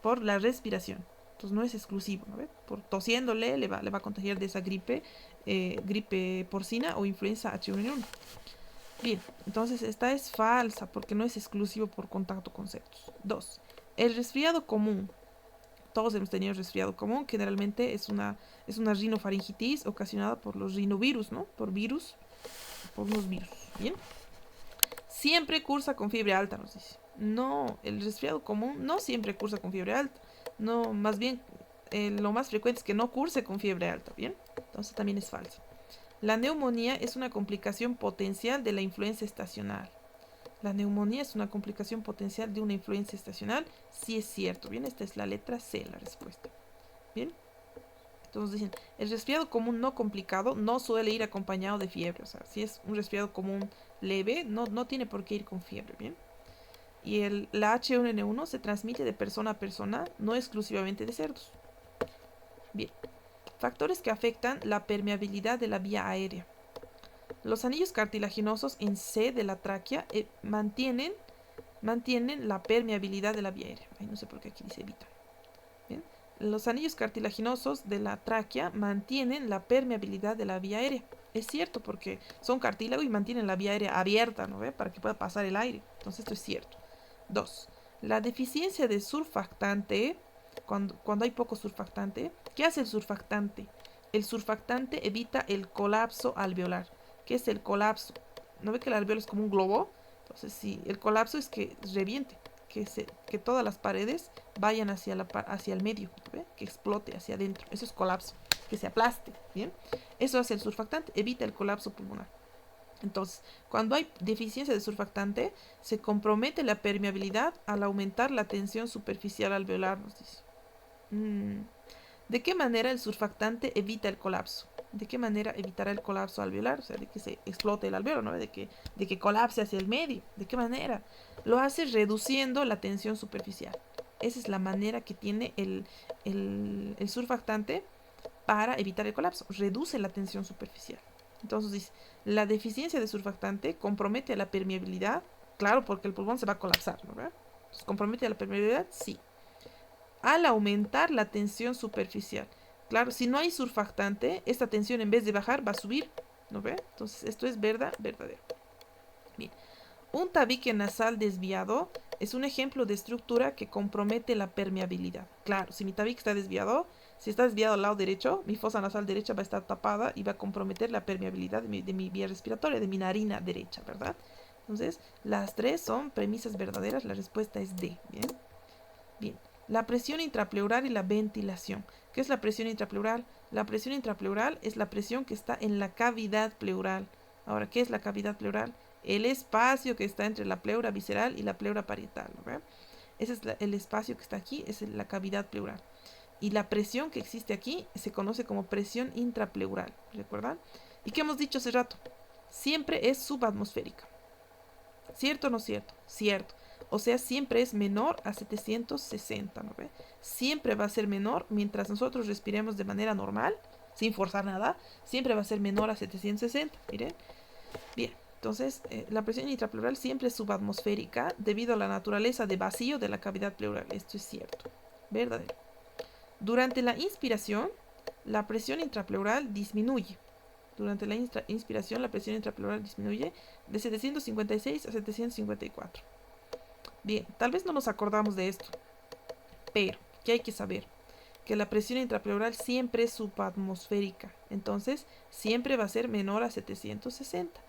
por la respiración. Entonces no es exclusivo, ¿no ve? Por tosiéndole le va a contagiar de esa gripe, gripe porcina o influenza H1N1. Bien, entonces esta es falsa porque no es exclusivo por contacto con cerdos. 2. El resfriado común. todos hemos tenido resfriado común. Generalmente es una rinofaringitis ocasionada por los rinovirus, ¿no? Por unos virus. Bien. Siempre cursa con fiebre alta, nos dice. No, el resfriado común no siempre cursa con fiebre alta. No, más bien, lo más frecuente es que no curse con fiebre alta, ¿bien? Entonces también es falso. La neumonía es una complicación potencial de la influenza estacional. La neumonía es una complicación potencial de una influenza estacional. Sí es cierto, ¿bien? Esta es la letra C, la respuesta. ¿Bien? Entonces dicen, el resfriado común no complicado no suele ir acompañado de fiebre. O sea, si es un resfriado común leve, no tiene por qué ir con fiebre, ¿bien? Y la H1N1 se transmite de persona a persona, no exclusivamente de cerdos. Bien. Factores que afectan la permeabilidad de la vía aérea. Los anillos cartilaginosos en C de la tráquea mantienen la permeabilidad de la vía aérea. Ay, no sé por qué aquí dice evita. ¿Bien? Los anillos cartilaginosos de la tráquea mantienen la permeabilidad de la vía aérea. Es cierto, porque son cartílago y mantienen la vía aérea abierta, ¿no ve? Para que pueda pasar el aire. Entonces esto es cierto. 2. La deficiencia de surfactante, cuando hay poco surfactante, ¿qué hace el surfactante? El surfactante evita el colapso alveolar. ¿Qué es el colapso? ¿No ve que el alveolo es como un globo? Entonces, sí, el colapso es que reviente, que todas las paredes vayan hacia el medio, ¿ve? Que explote hacia adentro. Eso es colapso, que se aplaste, ¿bien? Eso hace el surfactante, evita el colapso pulmonar. Entonces, cuando hay deficiencia de surfactante, se compromete la permeabilidad al aumentar la tensión superficial alveolar, nos dice. ¿De qué manera el surfactante evita el colapso? ¿De qué manera evitará el colapso alveolar? O sea, de que se explote el alveolo, ¿no? De que colapse hacia el medio. ¿De qué manera? Lo hace reduciendo la tensión superficial. Esa es la manera que tiene el surfactante para evitar el colapso. Reduce la tensión superficial. Entonces dice, la deficiencia de surfactante compromete a la permeabilidad. Claro, porque el pulmón se va a colapsar, ¿no? Entonces, ¿compromete a la permeabilidad? Sí. Al aumentar la tensión superficial. Claro, si no hay surfactante, esta tensión en vez de bajar va a subir, ¿no ve? Entonces, esto es verdadero. Bien. Un tabique nasal desviado es un ejemplo de estructura que compromete la permeabilidad. Claro, si mi tabique está desviado, si está desviado al lado derecho, mi fosa nasal derecha va a estar tapada y va a comprometer la permeabilidad de mi vía respiratoria, de mi narina derecha, ¿verdad? Entonces, las tres son premisas verdaderas. La respuesta es D. Bien. Bien. La presión intrapleural y la ventilación. ¿Qué es la presión intrapleural? La presión intrapleural es la presión que está en la cavidad pleural. Ahora, ¿qué es la cavidad pleural? El espacio que está entre la pleura visceral y la pleura parietal, ¿no? Ese es el espacio que está aquí, es la cavidad pleural. Y la presión que existe aquí se conoce como presión intrapleural, ¿recuerdan? ¿Y qué hemos dicho hace rato? Siempre es subatmosférica. ¿Cierto o no cierto? Cierto. O sea, siempre es menor a 760, ¿no ve? Siempre va a ser menor mientras nosotros respiremos de manera normal, sin forzar nada, siempre va a ser menor a 760, miren. Bien, entonces la presión intrapleural siempre es subatmosférica debido a la naturaleza de vacío de la cavidad pleural. Esto es cierto, verdadero. Durante la inspiración, la presión intrapleural disminuye. Durante la inspiración, la presión intrapleural disminuye de 756 a 754. Bien, tal vez no nos acordamos de esto, pero ¿qué hay que saber? Que la presión intrapleural siempre es subatmosférica, entonces siempre va a ser menor a 760.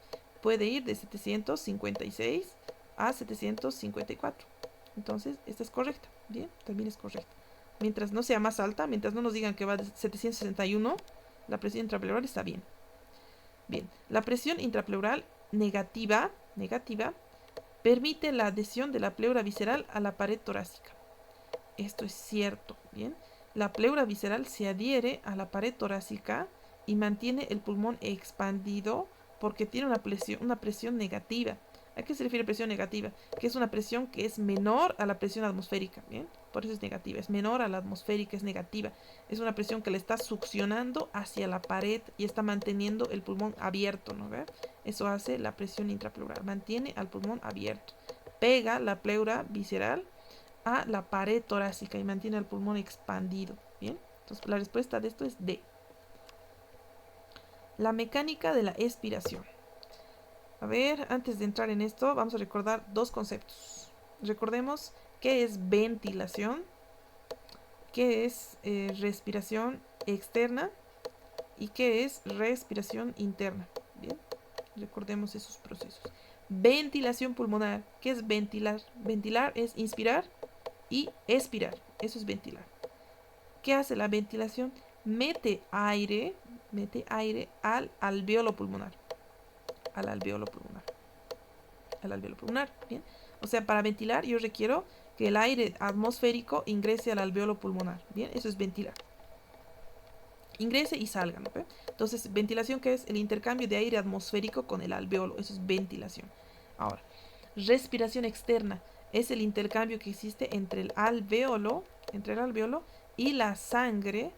Puede ir de 756 a 754. Entonces, esta es correcta. Bien, también es correcta. Mientras no sea más alta, mientras no nos digan que va de 761, la presión intrapleural está bien. Bien, la presión intrapleural negativa permite la adhesión de la pleura visceral a la pared torácica. Esto es cierto, ¿bien? La pleura visceral se adhiere a la pared torácica y mantiene el pulmón expandido porque tiene una presión negativa. ¿A qué se refiere presión negativa? Que es una presión que es menor a la presión atmosférica, ¿bien? Por eso es negativa, es menor a la atmosférica, es negativa. Es una presión que le está succionando hacia la pared y está manteniendo el pulmón abierto, ¿no ve? Eso hace la presión intrapleural, mantiene al pulmón abierto. Pega la pleura visceral a la pared torácica y mantiene el pulmón expandido, ¿bien? Entonces la respuesta de esto es D. La mecánica de la expiración. A ver, antes de entrar en esto, vamos a recordar dos conceptos. Recordemos qué es ventilación, qué es respiración externa y qué es respiración interna. Bien, recordemos esos procesos. Ventilación pulmonar. ¿Qué es ventilar? Ventilar es inspirar y expirar. Eso es ventilar. ¿Qué hace la ventilación? Mete aire al alveolo pulmonar. Al alveolo pulmonar. Al alveolo pulmonar. Bien. O sea, para ventilar yo requiero que el aire atmosférico ingrese al alveolo pulmonar. Bien, eso es ventilar. Ingrese y salga, ¿no? Entonces, ventilación, ¿qué es? El intercambio de aire atmosférico con el alveolo. Eso es ventilación. Ahora, respiración externa es el intercambio que existe entre el alveolo y la sangre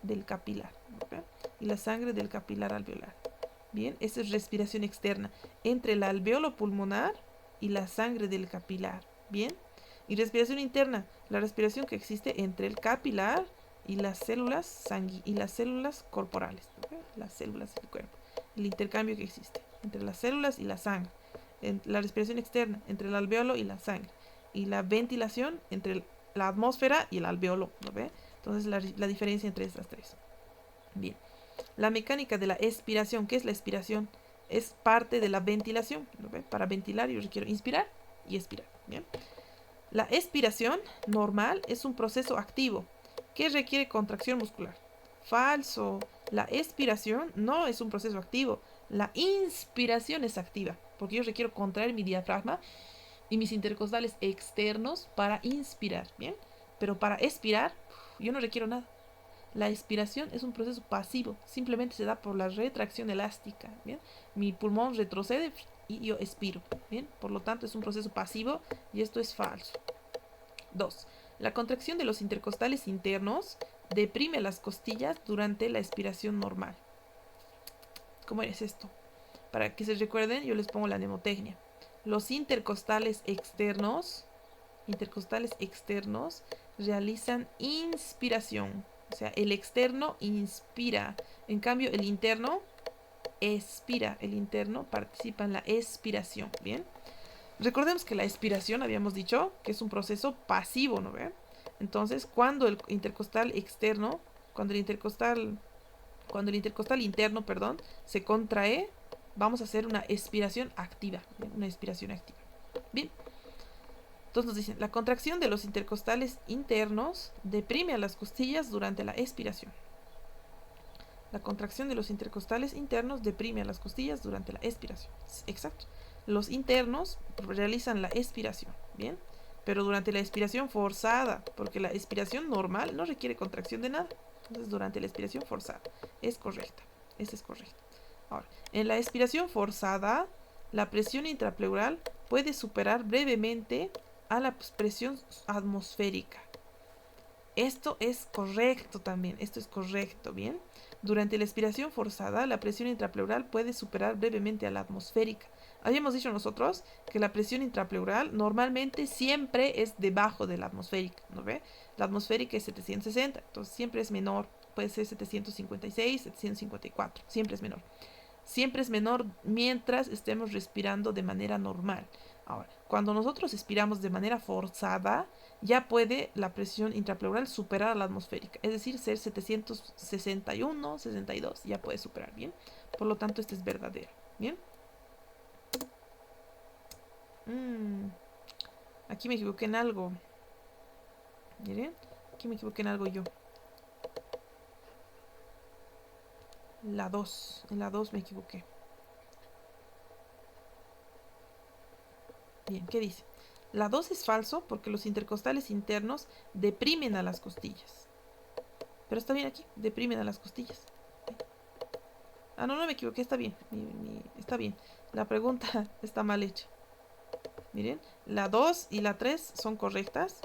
del capilar, ¿no? Y la sangre del capilar alveolar. Bien, esa es respiración externa entre el alveolo pulmonar y la sangre del capilar. Bien, y respiración interna, la respiración que existe entre el capilar y las células y las células corporales, ¿no? Las células del cuerpo. El intercambio que existe entre las células y la sangre. La respiración externa entre el alveolo y la sangre. Y la ventilación entre la atmósfera y el alveolo, ¿no ve? Entonces la diferencia entre estas tres. Bien. La mecánica de la expiración. ¿Qué es la expiración? Es parte de la ventilación, ¿no ve? Para ventilar yo requiero inspirar y expirar. Bien. La expiración normal es un proceso activo que requiere contracción muscular. Falso. La expiración no es un proceso activo. La inspiración es activa, porque yo requiero contraer mi diafragma y mis intercostales externos para inspirar, ¿bien? Pero para expirar, yo no requiero nada. La expiración es un proceso pasivo, simplemente se da por la retracción elástica, ¿bien? Mi pulmón retrocede y yo expiro, ¿bien? Por lo tanto es un proceso pasivo y esto es falso. 2. La contracción de los intercostales internos deprime las costillas durante la expiración normal. ¿Cómo es esto? Para que se recuerden, yo les pongo la mnemotecnia. Los intercostales externos realizan inspiración. O sea, el externo inspira. En cambio, el interno expira. El interno participa en la expiración. ¿Bien? Recordemos que la expiración, habíamos dicho, que es un proceso pasivo, ¿no ven? Entonces, cuando el intercostal interno, se contrae, vamos a hacer una expiración activa. ¿Bien? Una expiración activa. Bien. Entonces nos dicen, la contracción de los intercostales internos deprime a las costillas durante la expiración. La contracción de los intercostales internos deprime a las costillas durante la expiración. Exacto. Los internos realizan la expiración, ¿bien? Pero durante la expiración forzada, porque la expiración normal no requiere contracción de nada. Entonces, durante la expiración forzada. Es correcta. Esa es correcta. Ahora, en la expiración forzada, la presión intrapleural puede superar brevemente a la presión atmosférica. Esto es correcto también. Esto es correcto, ¿bien? Durante la expiración forzada, la presión intrapleural puede superar brevemente a la atmosférica. Habíamos dicho nosotros que la presión intrapleural normalmente siempre es debajo de la atmosférica, ¿no ve? La atmosférica es 760, entonces siempre es menor. Puede ser 756, 754, siempre es menor. Siempre es menor mientras estemos respirando de manera normal. Ahora, cuando nosotros expiramos de manera forzada, ya puede la presión intrapleural superar a la atmosférica, es decir, ser 761, 62, ya puede superar, ¿bien? Por lo tanto, este es verdadero, ¿bien? Aquí me equivoqué en algo. Miren, aquí me equivoqué en algo yo. En la 2 me equivoqué. Bien, ¿qué dice? La 2 es falso porque los intercostales internos deprimen a las costillas. Pero está bien aquí, deprimen a las costillas. Ah, no me equivoqué, está bien. Está bien. La pregunta está mal hecha. Miren, la 2 y la 3 son correctas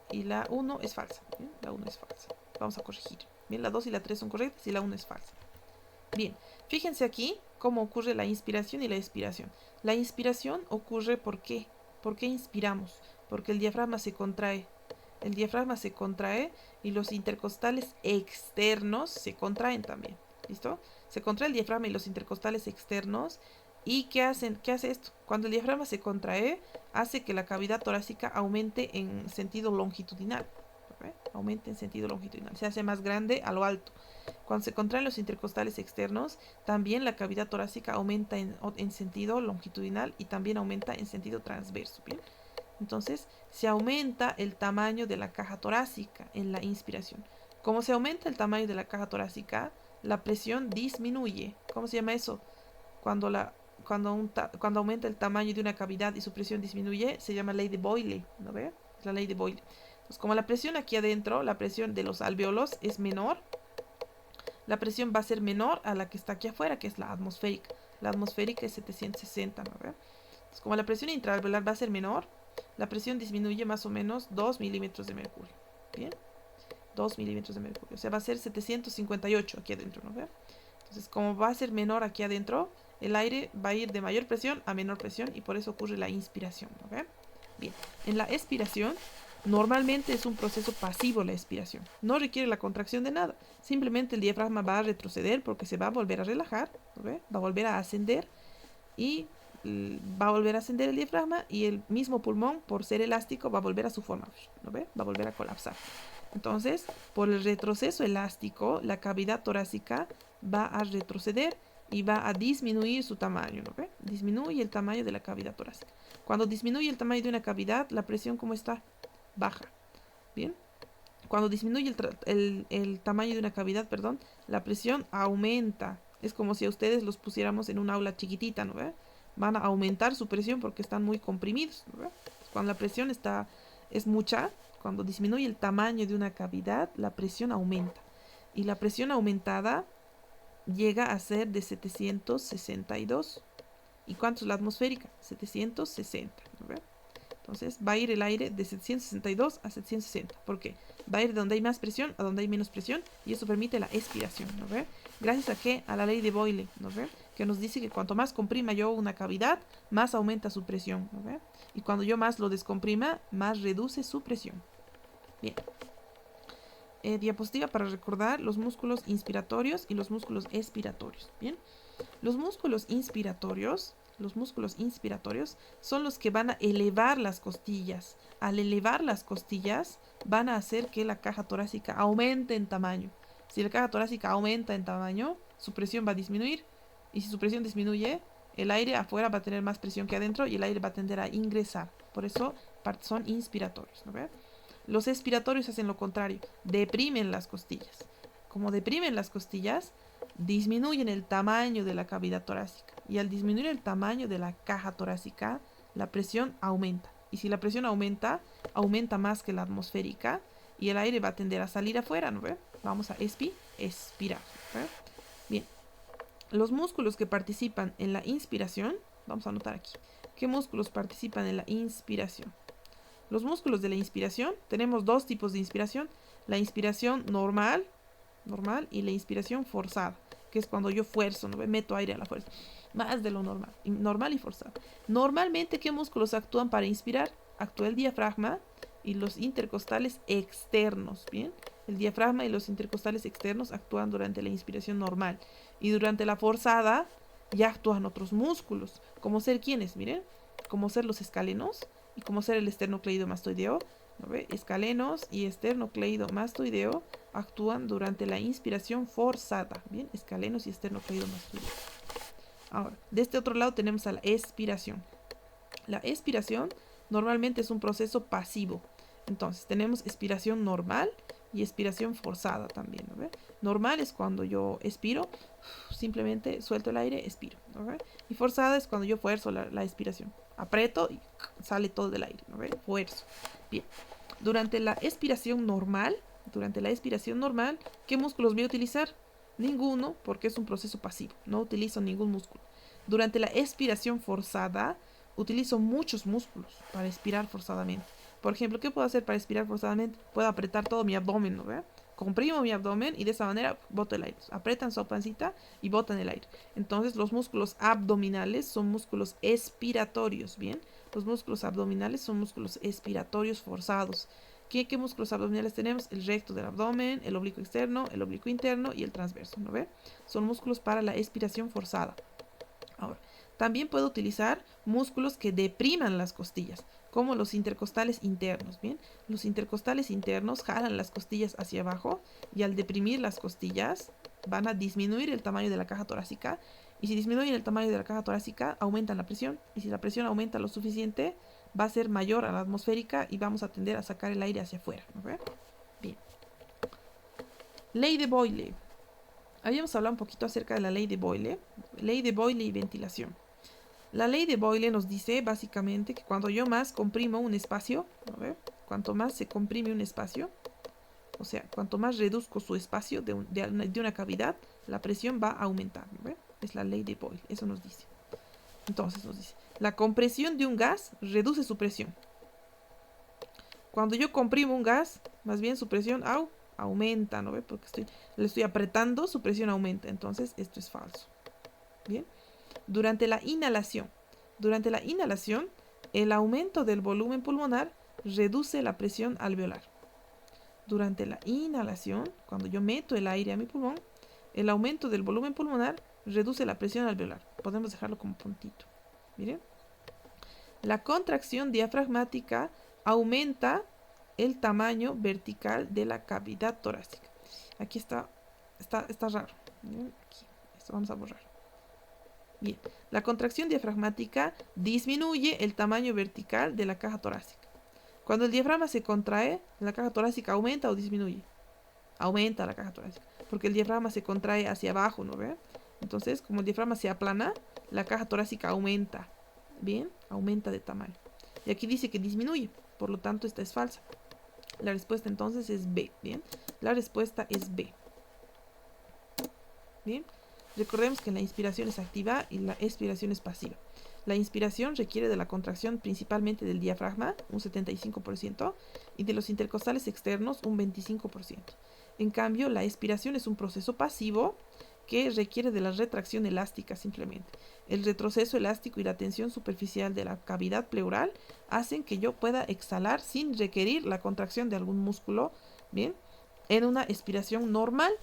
y la 1 es falsa. ¿Bien? La 1 es falsa. Vamos a corregir. Bien, la 2 y la 3 son correctas y la 1 es falsa. Bien, fíjense aquí cómo ocurre la inspiración y la expiración. La inspiración ocurre ¿por qué? ¿Por qué inspiramos? Porque el diafragma se contrae. El diafragma se contrae y los intercostales externos se contraen también. ¿Listo? Se contrae el diafragma y los intercostales externos. ¿Y qué hacen? ¿Qué hace esto? Cuando el diafragma se contrae, hace que la cavidad torácica aumente en sentido longitudinal. ¿ve? Aumenta en sentido longitudinal, se hace más grande a lo alto. Cuando se contraen los intercostales externos, también la cavidad torácica aumenta en sentido longitudinal y también aumenta en sentido transverso, ¿bien? Entonces, se aumenta el tamaño de la caja torácica en la inspiración. Como se aumenta el tamaño de la caja torácica, la presión disminuye. ¿Cómo se llama eso? Cuando aumenta el tamaño de una cavidad y su presión disminuye, se llama ley de Boyle, ¿no ve? Es la ley de Boyle. Entonces, como la presión aquí adentro, la presión de los alvéolos es menor, la presión va a ser menor a la que está aquí afuera, que es la atmosférica. La atmosférica es 760, ¿no ve? Entonces, como la presión intraalveolar va a ser menor, la presión disminuye más o menos 2 milímetros de mercurio. ¿Bien? 2 milímetros de mercurio. O sea, va a ser 758 aquí adentro, ¿no ve? Entonces, como va a ser menor aquí adentro, el aire va a ir de mayor presión a menor presión y por eso ocurre la inspiración, ¿no ve? Bien, en la expiración, normalmente es un proceso pasivo la expiración. No requiere la contracción de nada. Simplemente el diafragma va a retroceder porque se va a volver a relajar, ¿no ve? Va a volver a ascender y va a volver a ascender el diafragma y el mismo pulmón, por ser elástico, va a volver a su forma, ¿no ve? Va a volver a colapsar. Entonces, por el retroceso elástico, la cavidad torácica va a retroceder y va a disminuir su tamaño, ¿no ve? Disminuye el tamaño de la cavidad torácica. Cuando disminuye el tamaño de una cavidad, la presión, ¿cómo está? Baja. ¿Bien? Cuando disminuye el tamaño de una cavidad, perdón, la presión aumenta. Es como si a ustedes los pusiéramos en un aula chiquitita, ¿no ve? Van a aumentar su presión porque están muy comprimidos, ¿no ve? Cuando la presión es mucha, cuando disminuye el tamaño de una cavidad, la presión aumenta. Y la presión aumentada llega a ser de 762. ¿Y cuánto es la atmosférica? 760, ¿no ve? Entonces va a ir el aire de 762 a 760. ¿Por qué? Va a ir de donde hay más presión a donde hay menos presión y eso permite la expiración, ¿no ve? Gracias a qué? A la ley de Boyle, ¿no ve? Que nos dice que cuanto más comprima yo una cavidad, más aumenta su presión, ¿no ve? Y cuando yo más lo descomprima, más reduce su presión. Bien. Diapositiva para recordar los músculos inspiratorios y los músculos expiratorios. Bien. Los músculos inspiratorios son los que van a elevar las costillas. Al elevar las costillas, van a hacer que la caja torácica aumente en tamaño. Si la caja torácica aumenta en tamaño, su presión va a disminuir. Y si su presión disminuye, el aire afuera va a tener más presión que adentro y el aire va a tender a ingresar. Por eso son inspiratorios, ¿no ve? Los expiratorios hacen lo contrario, deprimen las costillas. Como deprimen las costillas, disminuyen el tamaño de la cavidad torácica. Y al disminuir el tamaño de la caja torácica, la presión aumenta. Y si la presión aumenta, aumenta más que la atmosférica y el aire va a tender a salir afuera, ¿no ve? Vamos a expirar. ¿Ve? Bien. Los músculos que participan en la inspiración, vamos a anotar aquí. ¿Qué músculos participan en la inspiración? Los músculos de la inspiración, tenemos dos tipos de inspiración. La inspiración normal y la inspiración forzada, que es cuando yo fuerzo, ¿no? Meto aire a la fuerza, más de lo normal, normal y forzado. Normalmente, ¿qué músculos actúan para inspirar? Actúa el diafragma y los intercostales externos, ¿bien? El diafragma y los intercostales externos actúan durante la inspiración normal y durante la forzada ya actúan otros músculos, como ser ¿quiénes? Miren, como ser los escalenos y como ser el esternocleidomastoideo, ¿no ve? Escalenos y esternocleidomastoideo actúan durante la inspiración forzada. Bien, escalenos y esternocleidomastoideo. Ahora, de este otro lado tenemos a la expiración. La expiración normalmente es un proceso pasivo. Entonces, tenemos expiración normal y expiración forzada también, ¿no ve? Normal es cuando yo expiro, simplemente suelto el aire, expiro, ¿no ve? Y forzada es cuando yo fuerzo la expiración. Aprieto y sale todo del aire, ¿no ve? Fuerzo. Bien. Durante la expiración normal, ¿qué músculos voy a utilizar? Ninguno, porque es un proceso pasivo. No utilizo ningún músculo. Durante la expiración forzada, utilizo muchos músculos para expirar forzadamente. Por ejemplo, ¿qué puedo hacer para expirar forzadamente? Puedo apretar todo mi abdomen, ¿no ve? Comprimo mi abdomen y de esa manera boto el aire. Apretan su pancita y botan el aire. Entonces, los músculos abdominales son músculos expiratorios, ¿bien? Los músculos abdominales son músculos expiratorios forzados. ¿Qué músculos abdominales tenemos? El recto del abdomen, el oblicuo externo, el oblicuo interno y el transverso, ¿no ve? Son músculos para la expiración forzada. Ahora, También puedo utilizar músculos que depriman las costillas, como los intercostales internos, ¿bien? Los intercostales internos jalan las costillas hacia abajo y al deprimir las costillas van a disminuir el tamaño de la caja torácica. Y si disminuyen el tamaño de la caja torácica, aumentan la presión. Y si la presión aumenta lo suficiente, va a ser mayor a la atmosférica y vamos a tender a sacar el aire hacia afuera, ¿no ve? Bien. Ley de Boyle. Habíamos hablado un poquito acerca de la ley de Boyle. Ley de Boyle y ventilación. La ley de Boyle nos dice básicamente que cuando yo más comprimo un espacio, ¿no ve? Cuanto más se comprime un espacio, o sea, cuanto más reduzco su espacio de una cavidad, la presión va a aumentar, ¿no ve? Es la ley de Boyle, eso nos dice. Entonces nos dice, la compresión de un gas reduce su presión. Cuando yo comprimo un gas, más bien su presión aumenta, ¿no ve? Porque le estoy apretando, su presión aumenta. Entonces, esto es falso. Bien. Durante la inhalación, el aumento del volumen pulmonar reduce la presión alveolar. Durante la inhalación, cuando yo meto el aire a mi pulmón, el aumento del volumen pulmonar reduce la presión alveolar. Podemos dejarlo como puntito. Miren. La contracción diafragmática aumenta el tamaño vertical de la cavidad torácica. Aquí está raro. Miren, aquí. Esto vamos a borrar. Bien, la contracción diafragmática disminuye el tamaño vertical de la caja torácica. Cuando el diafragma se contrae, la caja torácica aumenta o disminuye. Aumenta la caja torácica, porque el diafragma se contrae hacia abajo, ¿no ve? Entonces, como el diafragma se aplana, la caja torácica aumenta. Bien, aumenta de tamaño. Y aquí dice que disminuye, por lo tanto esta es falsa. La respuesta entonces es B, ¿bien? La respuesta es B. Bien. Recordemos que la inspiración es activa y la expiración es pasiva. La inspiración requiere de la contracción principalmente del diafragma, un 75%, y de los intercostales externos, un 25%. En cambio, la expiración es un proceso pasivo que requiere de la retracción elástica simplemente. El retroceso elástico y la tensión superficial de la cavidad pleural hacen que yo pueda exhalar sin requerir la contracción de algún músculo, ¿bien? En una expiración normal,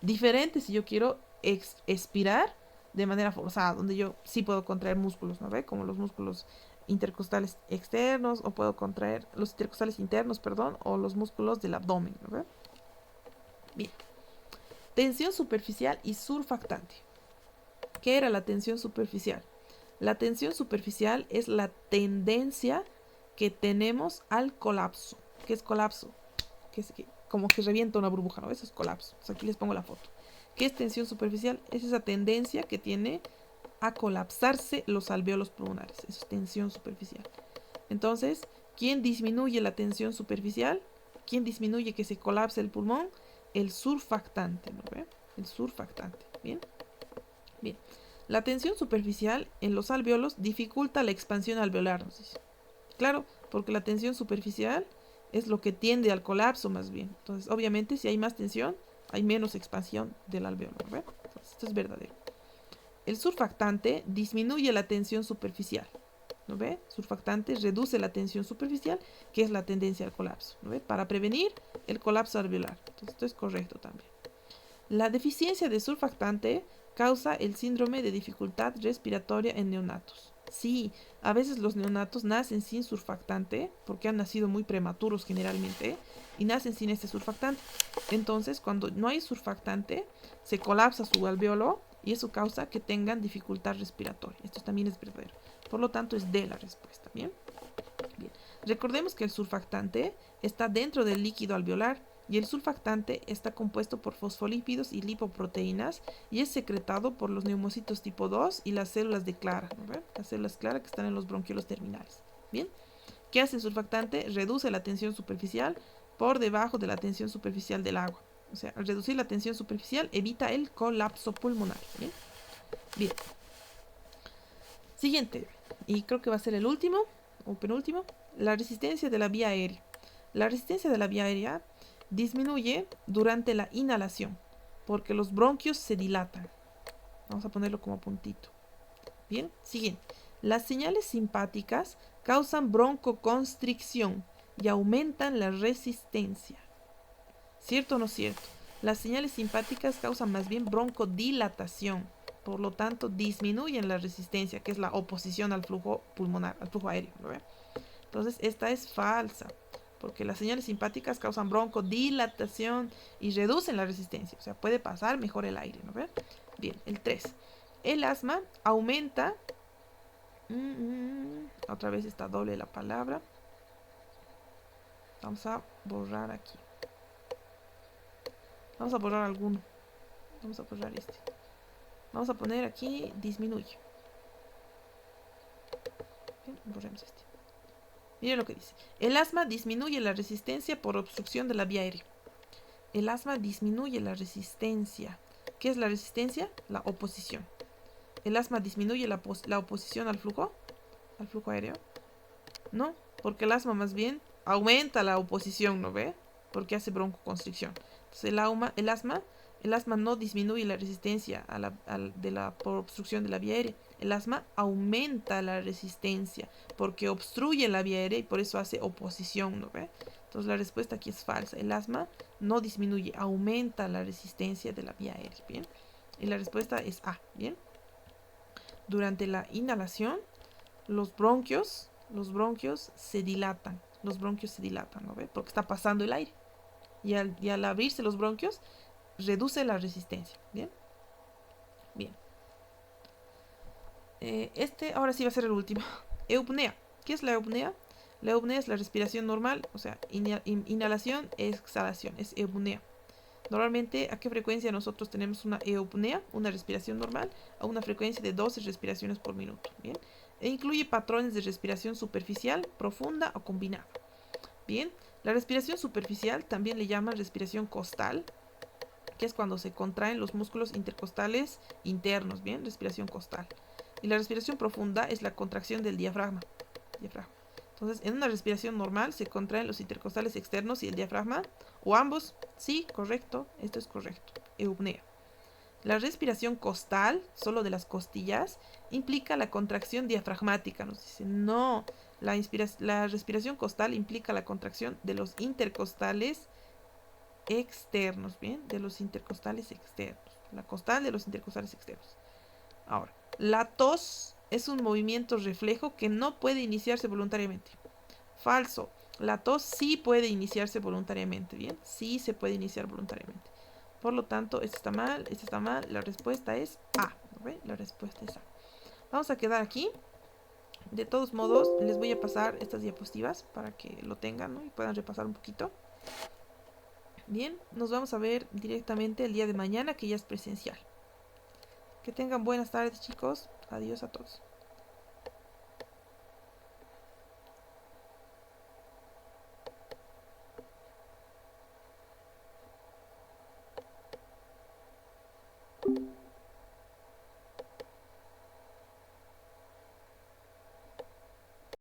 Diferente si yo quiero expirar de manera forzada, donde yo sí puedo contraer músculos, ¿no ve? Como los músculos intercostales externos, o puedo contraer los intercostales internos, perdón, o los músculos del abdomen, ¿no ve? Bien. Tensión superficial y surfactante. ¿Qué era la tensión superficial? La tensión superficial es la tendencia que tenemos al colapso. ¿Qué es colapso? Como que revienta una burbuja, ¿no? Eso es colapso. Pues aquí les pongo la foto. ¿Qué es tensión superficial? Es esa tendencia que tiene a colapsarse los alvéolos pulmonares. Eso es tensión superficial. Entonces, ¿quién disminuye la tensión superficial? ¿Quién disminuye que se colapse el pulmón? El surfactante, ¿no ve? El surfactante. ¿Bien? Bien. La tensión superficial en los alvéolos dificulta la expansión alveolar, nos dice. Claro, porque la tensión superficial es lo que tiende al colapso más bien. Entonces, obviamente, si hay más tensión, hay menos expansión del alvéolo, ¿no? Entonces, esto es verdadero. El surfactante disminuye la tensión superficial, ¿no ve? Surfactante reduce la tensión superficial, que es la tendencia al colapso, ¿no ve? Para prevenir el colapso alveolar. Entonces, esto es correcto también. La deficiencia de surfactante causa el síndrome de dificultad respiratoria en neonatos. Sí, a veces los neonatos nacen sin surfactante porque han nacido muy prematuros generalmente y nacen sin este surfactante. Entonces, cuando no hay surfactante, se colapsa su alvéolo y eso causa que tengan dificultad respiratoria. Esto también es verdadero. Por lo tanto, es D la respuesta. ¿Bien? Bien. Recordemos que el surfactante está dentro del líquido alveolar y el surfactante está compuesto por fosfolípidos y lipoproteínas y es secretado por los neumocitos tipo 2 y las células de Clara, ¿no? Las células Clara que están en los bronquiolos terminales. Bien, ¿qué hace el surfactante? Reduce la tensión superficial por debajo de la tensión superficial del agua. O sea, al reducir la tensión superficial evita el colapso pulmonar. Bien, bien. Siguiente, y creo que va a ser el último o penúltimo, la resistencia de la vía aérea. La resistencia de la vía aérea disminuye durante la inhalación porque los bronquios se dilatan. Vamos a ponerlo como puntito. Bien, siguiente. Las señales simpáticas causan broncoconstricción y aumentan la resistencia. ¿Cierto o no cierto? Las señales simpáticas causan más bien broncodilatación Por lo tanto, disminuyen la resistencia, que es la oposición al flujo pulmonar, al flujo aéreo, ¿no ve? Entonces, esta es falsa, porque las señales simpáticas causan broncodilatación y reducen la resistencia. O sea, puede pasar mejor el aire, ¿no ve? Bien, el 3. El asma aumenta. Otra vez está doble la palabra. Vamos a borrar aquí. Vamos a borrar alguno. Vamos a borrar este. Vamos a poner aquí disminuye. Bien, borremos este. Miren lo que dice. El asma disminuye la resistencia por obstrucción de la vía aérea. El asma disminuye la resistencia. ¿Qué es la resistencia? La oposición. El asma disminuye la oposición al flujo aéreo. No, porque el asma más bien aumenta la oposición, ¿no ve? Porque hace broncoconstricción. Entonces el asma no disminuye la resistencia por obstrucción de la vía aérea. El asma aumenta la resistencia porque obstruye la vía aérea y por eso hace oposición, ¿no ve? Entonces la respuesta aquí es falsa. El asma no disminuye, aumenta la resistencia de la vía aérea, ¿bien? Y la respuesta es A, ¿bien? Durante la inhalación, los bronquios se dilatan. Los bronquios se dilatan, ¿no ve? Porque está pasando el aire. Y al abrirse los bronquios, reduce la resistencia. ¿Bien? Bien. Este ahora sí va a ser el último. Eupnea. ¿Qué es la eupnea? La eupnea es la respiración normal, o sea, inhalación, exhalación, es eupnea. Normalmente, ¿a qué frecuencia nosotros tenemos una eupnea, una respiración normal? A una frecuencia de 12 respiraciones por minuto. ¿Bien? E incluye patrones de respiración superficial, profunda o combinada. Bien, la respiración superficial también le llaman respiración costal, que es cuando se contraen los músculos intercostales internos, bien, respiración costal. Y la respiración profunda es la contracción del diafragma. Entonces, en una respiración normal se contraen los intercostales externos y el diafragma, o ambos. Sí, correcto, esto es correcto. Eupnea. La respiración costal, solo de las costillas, implica la contracción diafragmática. Nos dice, no, la respiración costal implica la contracción de los intercostales externos, ¿bien? De los intercostales externos. La costal de los intercostales externos. Ahora, la tos es un movimiento reflejo que no puede iniciarse voluntariamente. Falso. La tos sí puede iniciarse voluntariamente, ¿bien? Sí se puede iniciar voluntariamente. Por lo tanto, esto está mal, la respuesta es A, ¿no ve? La respuesta es A. Vamos a quedar aquí. De todos modos, les voy a pasar estas diapositivas para que lo tengan, ¿no? Y puedan repasar un poquito. Bien, nos vamos a ver directamente el día de mañana, que ya es presencial. Que tengan buenas tardes, chicos. Adiós a todos.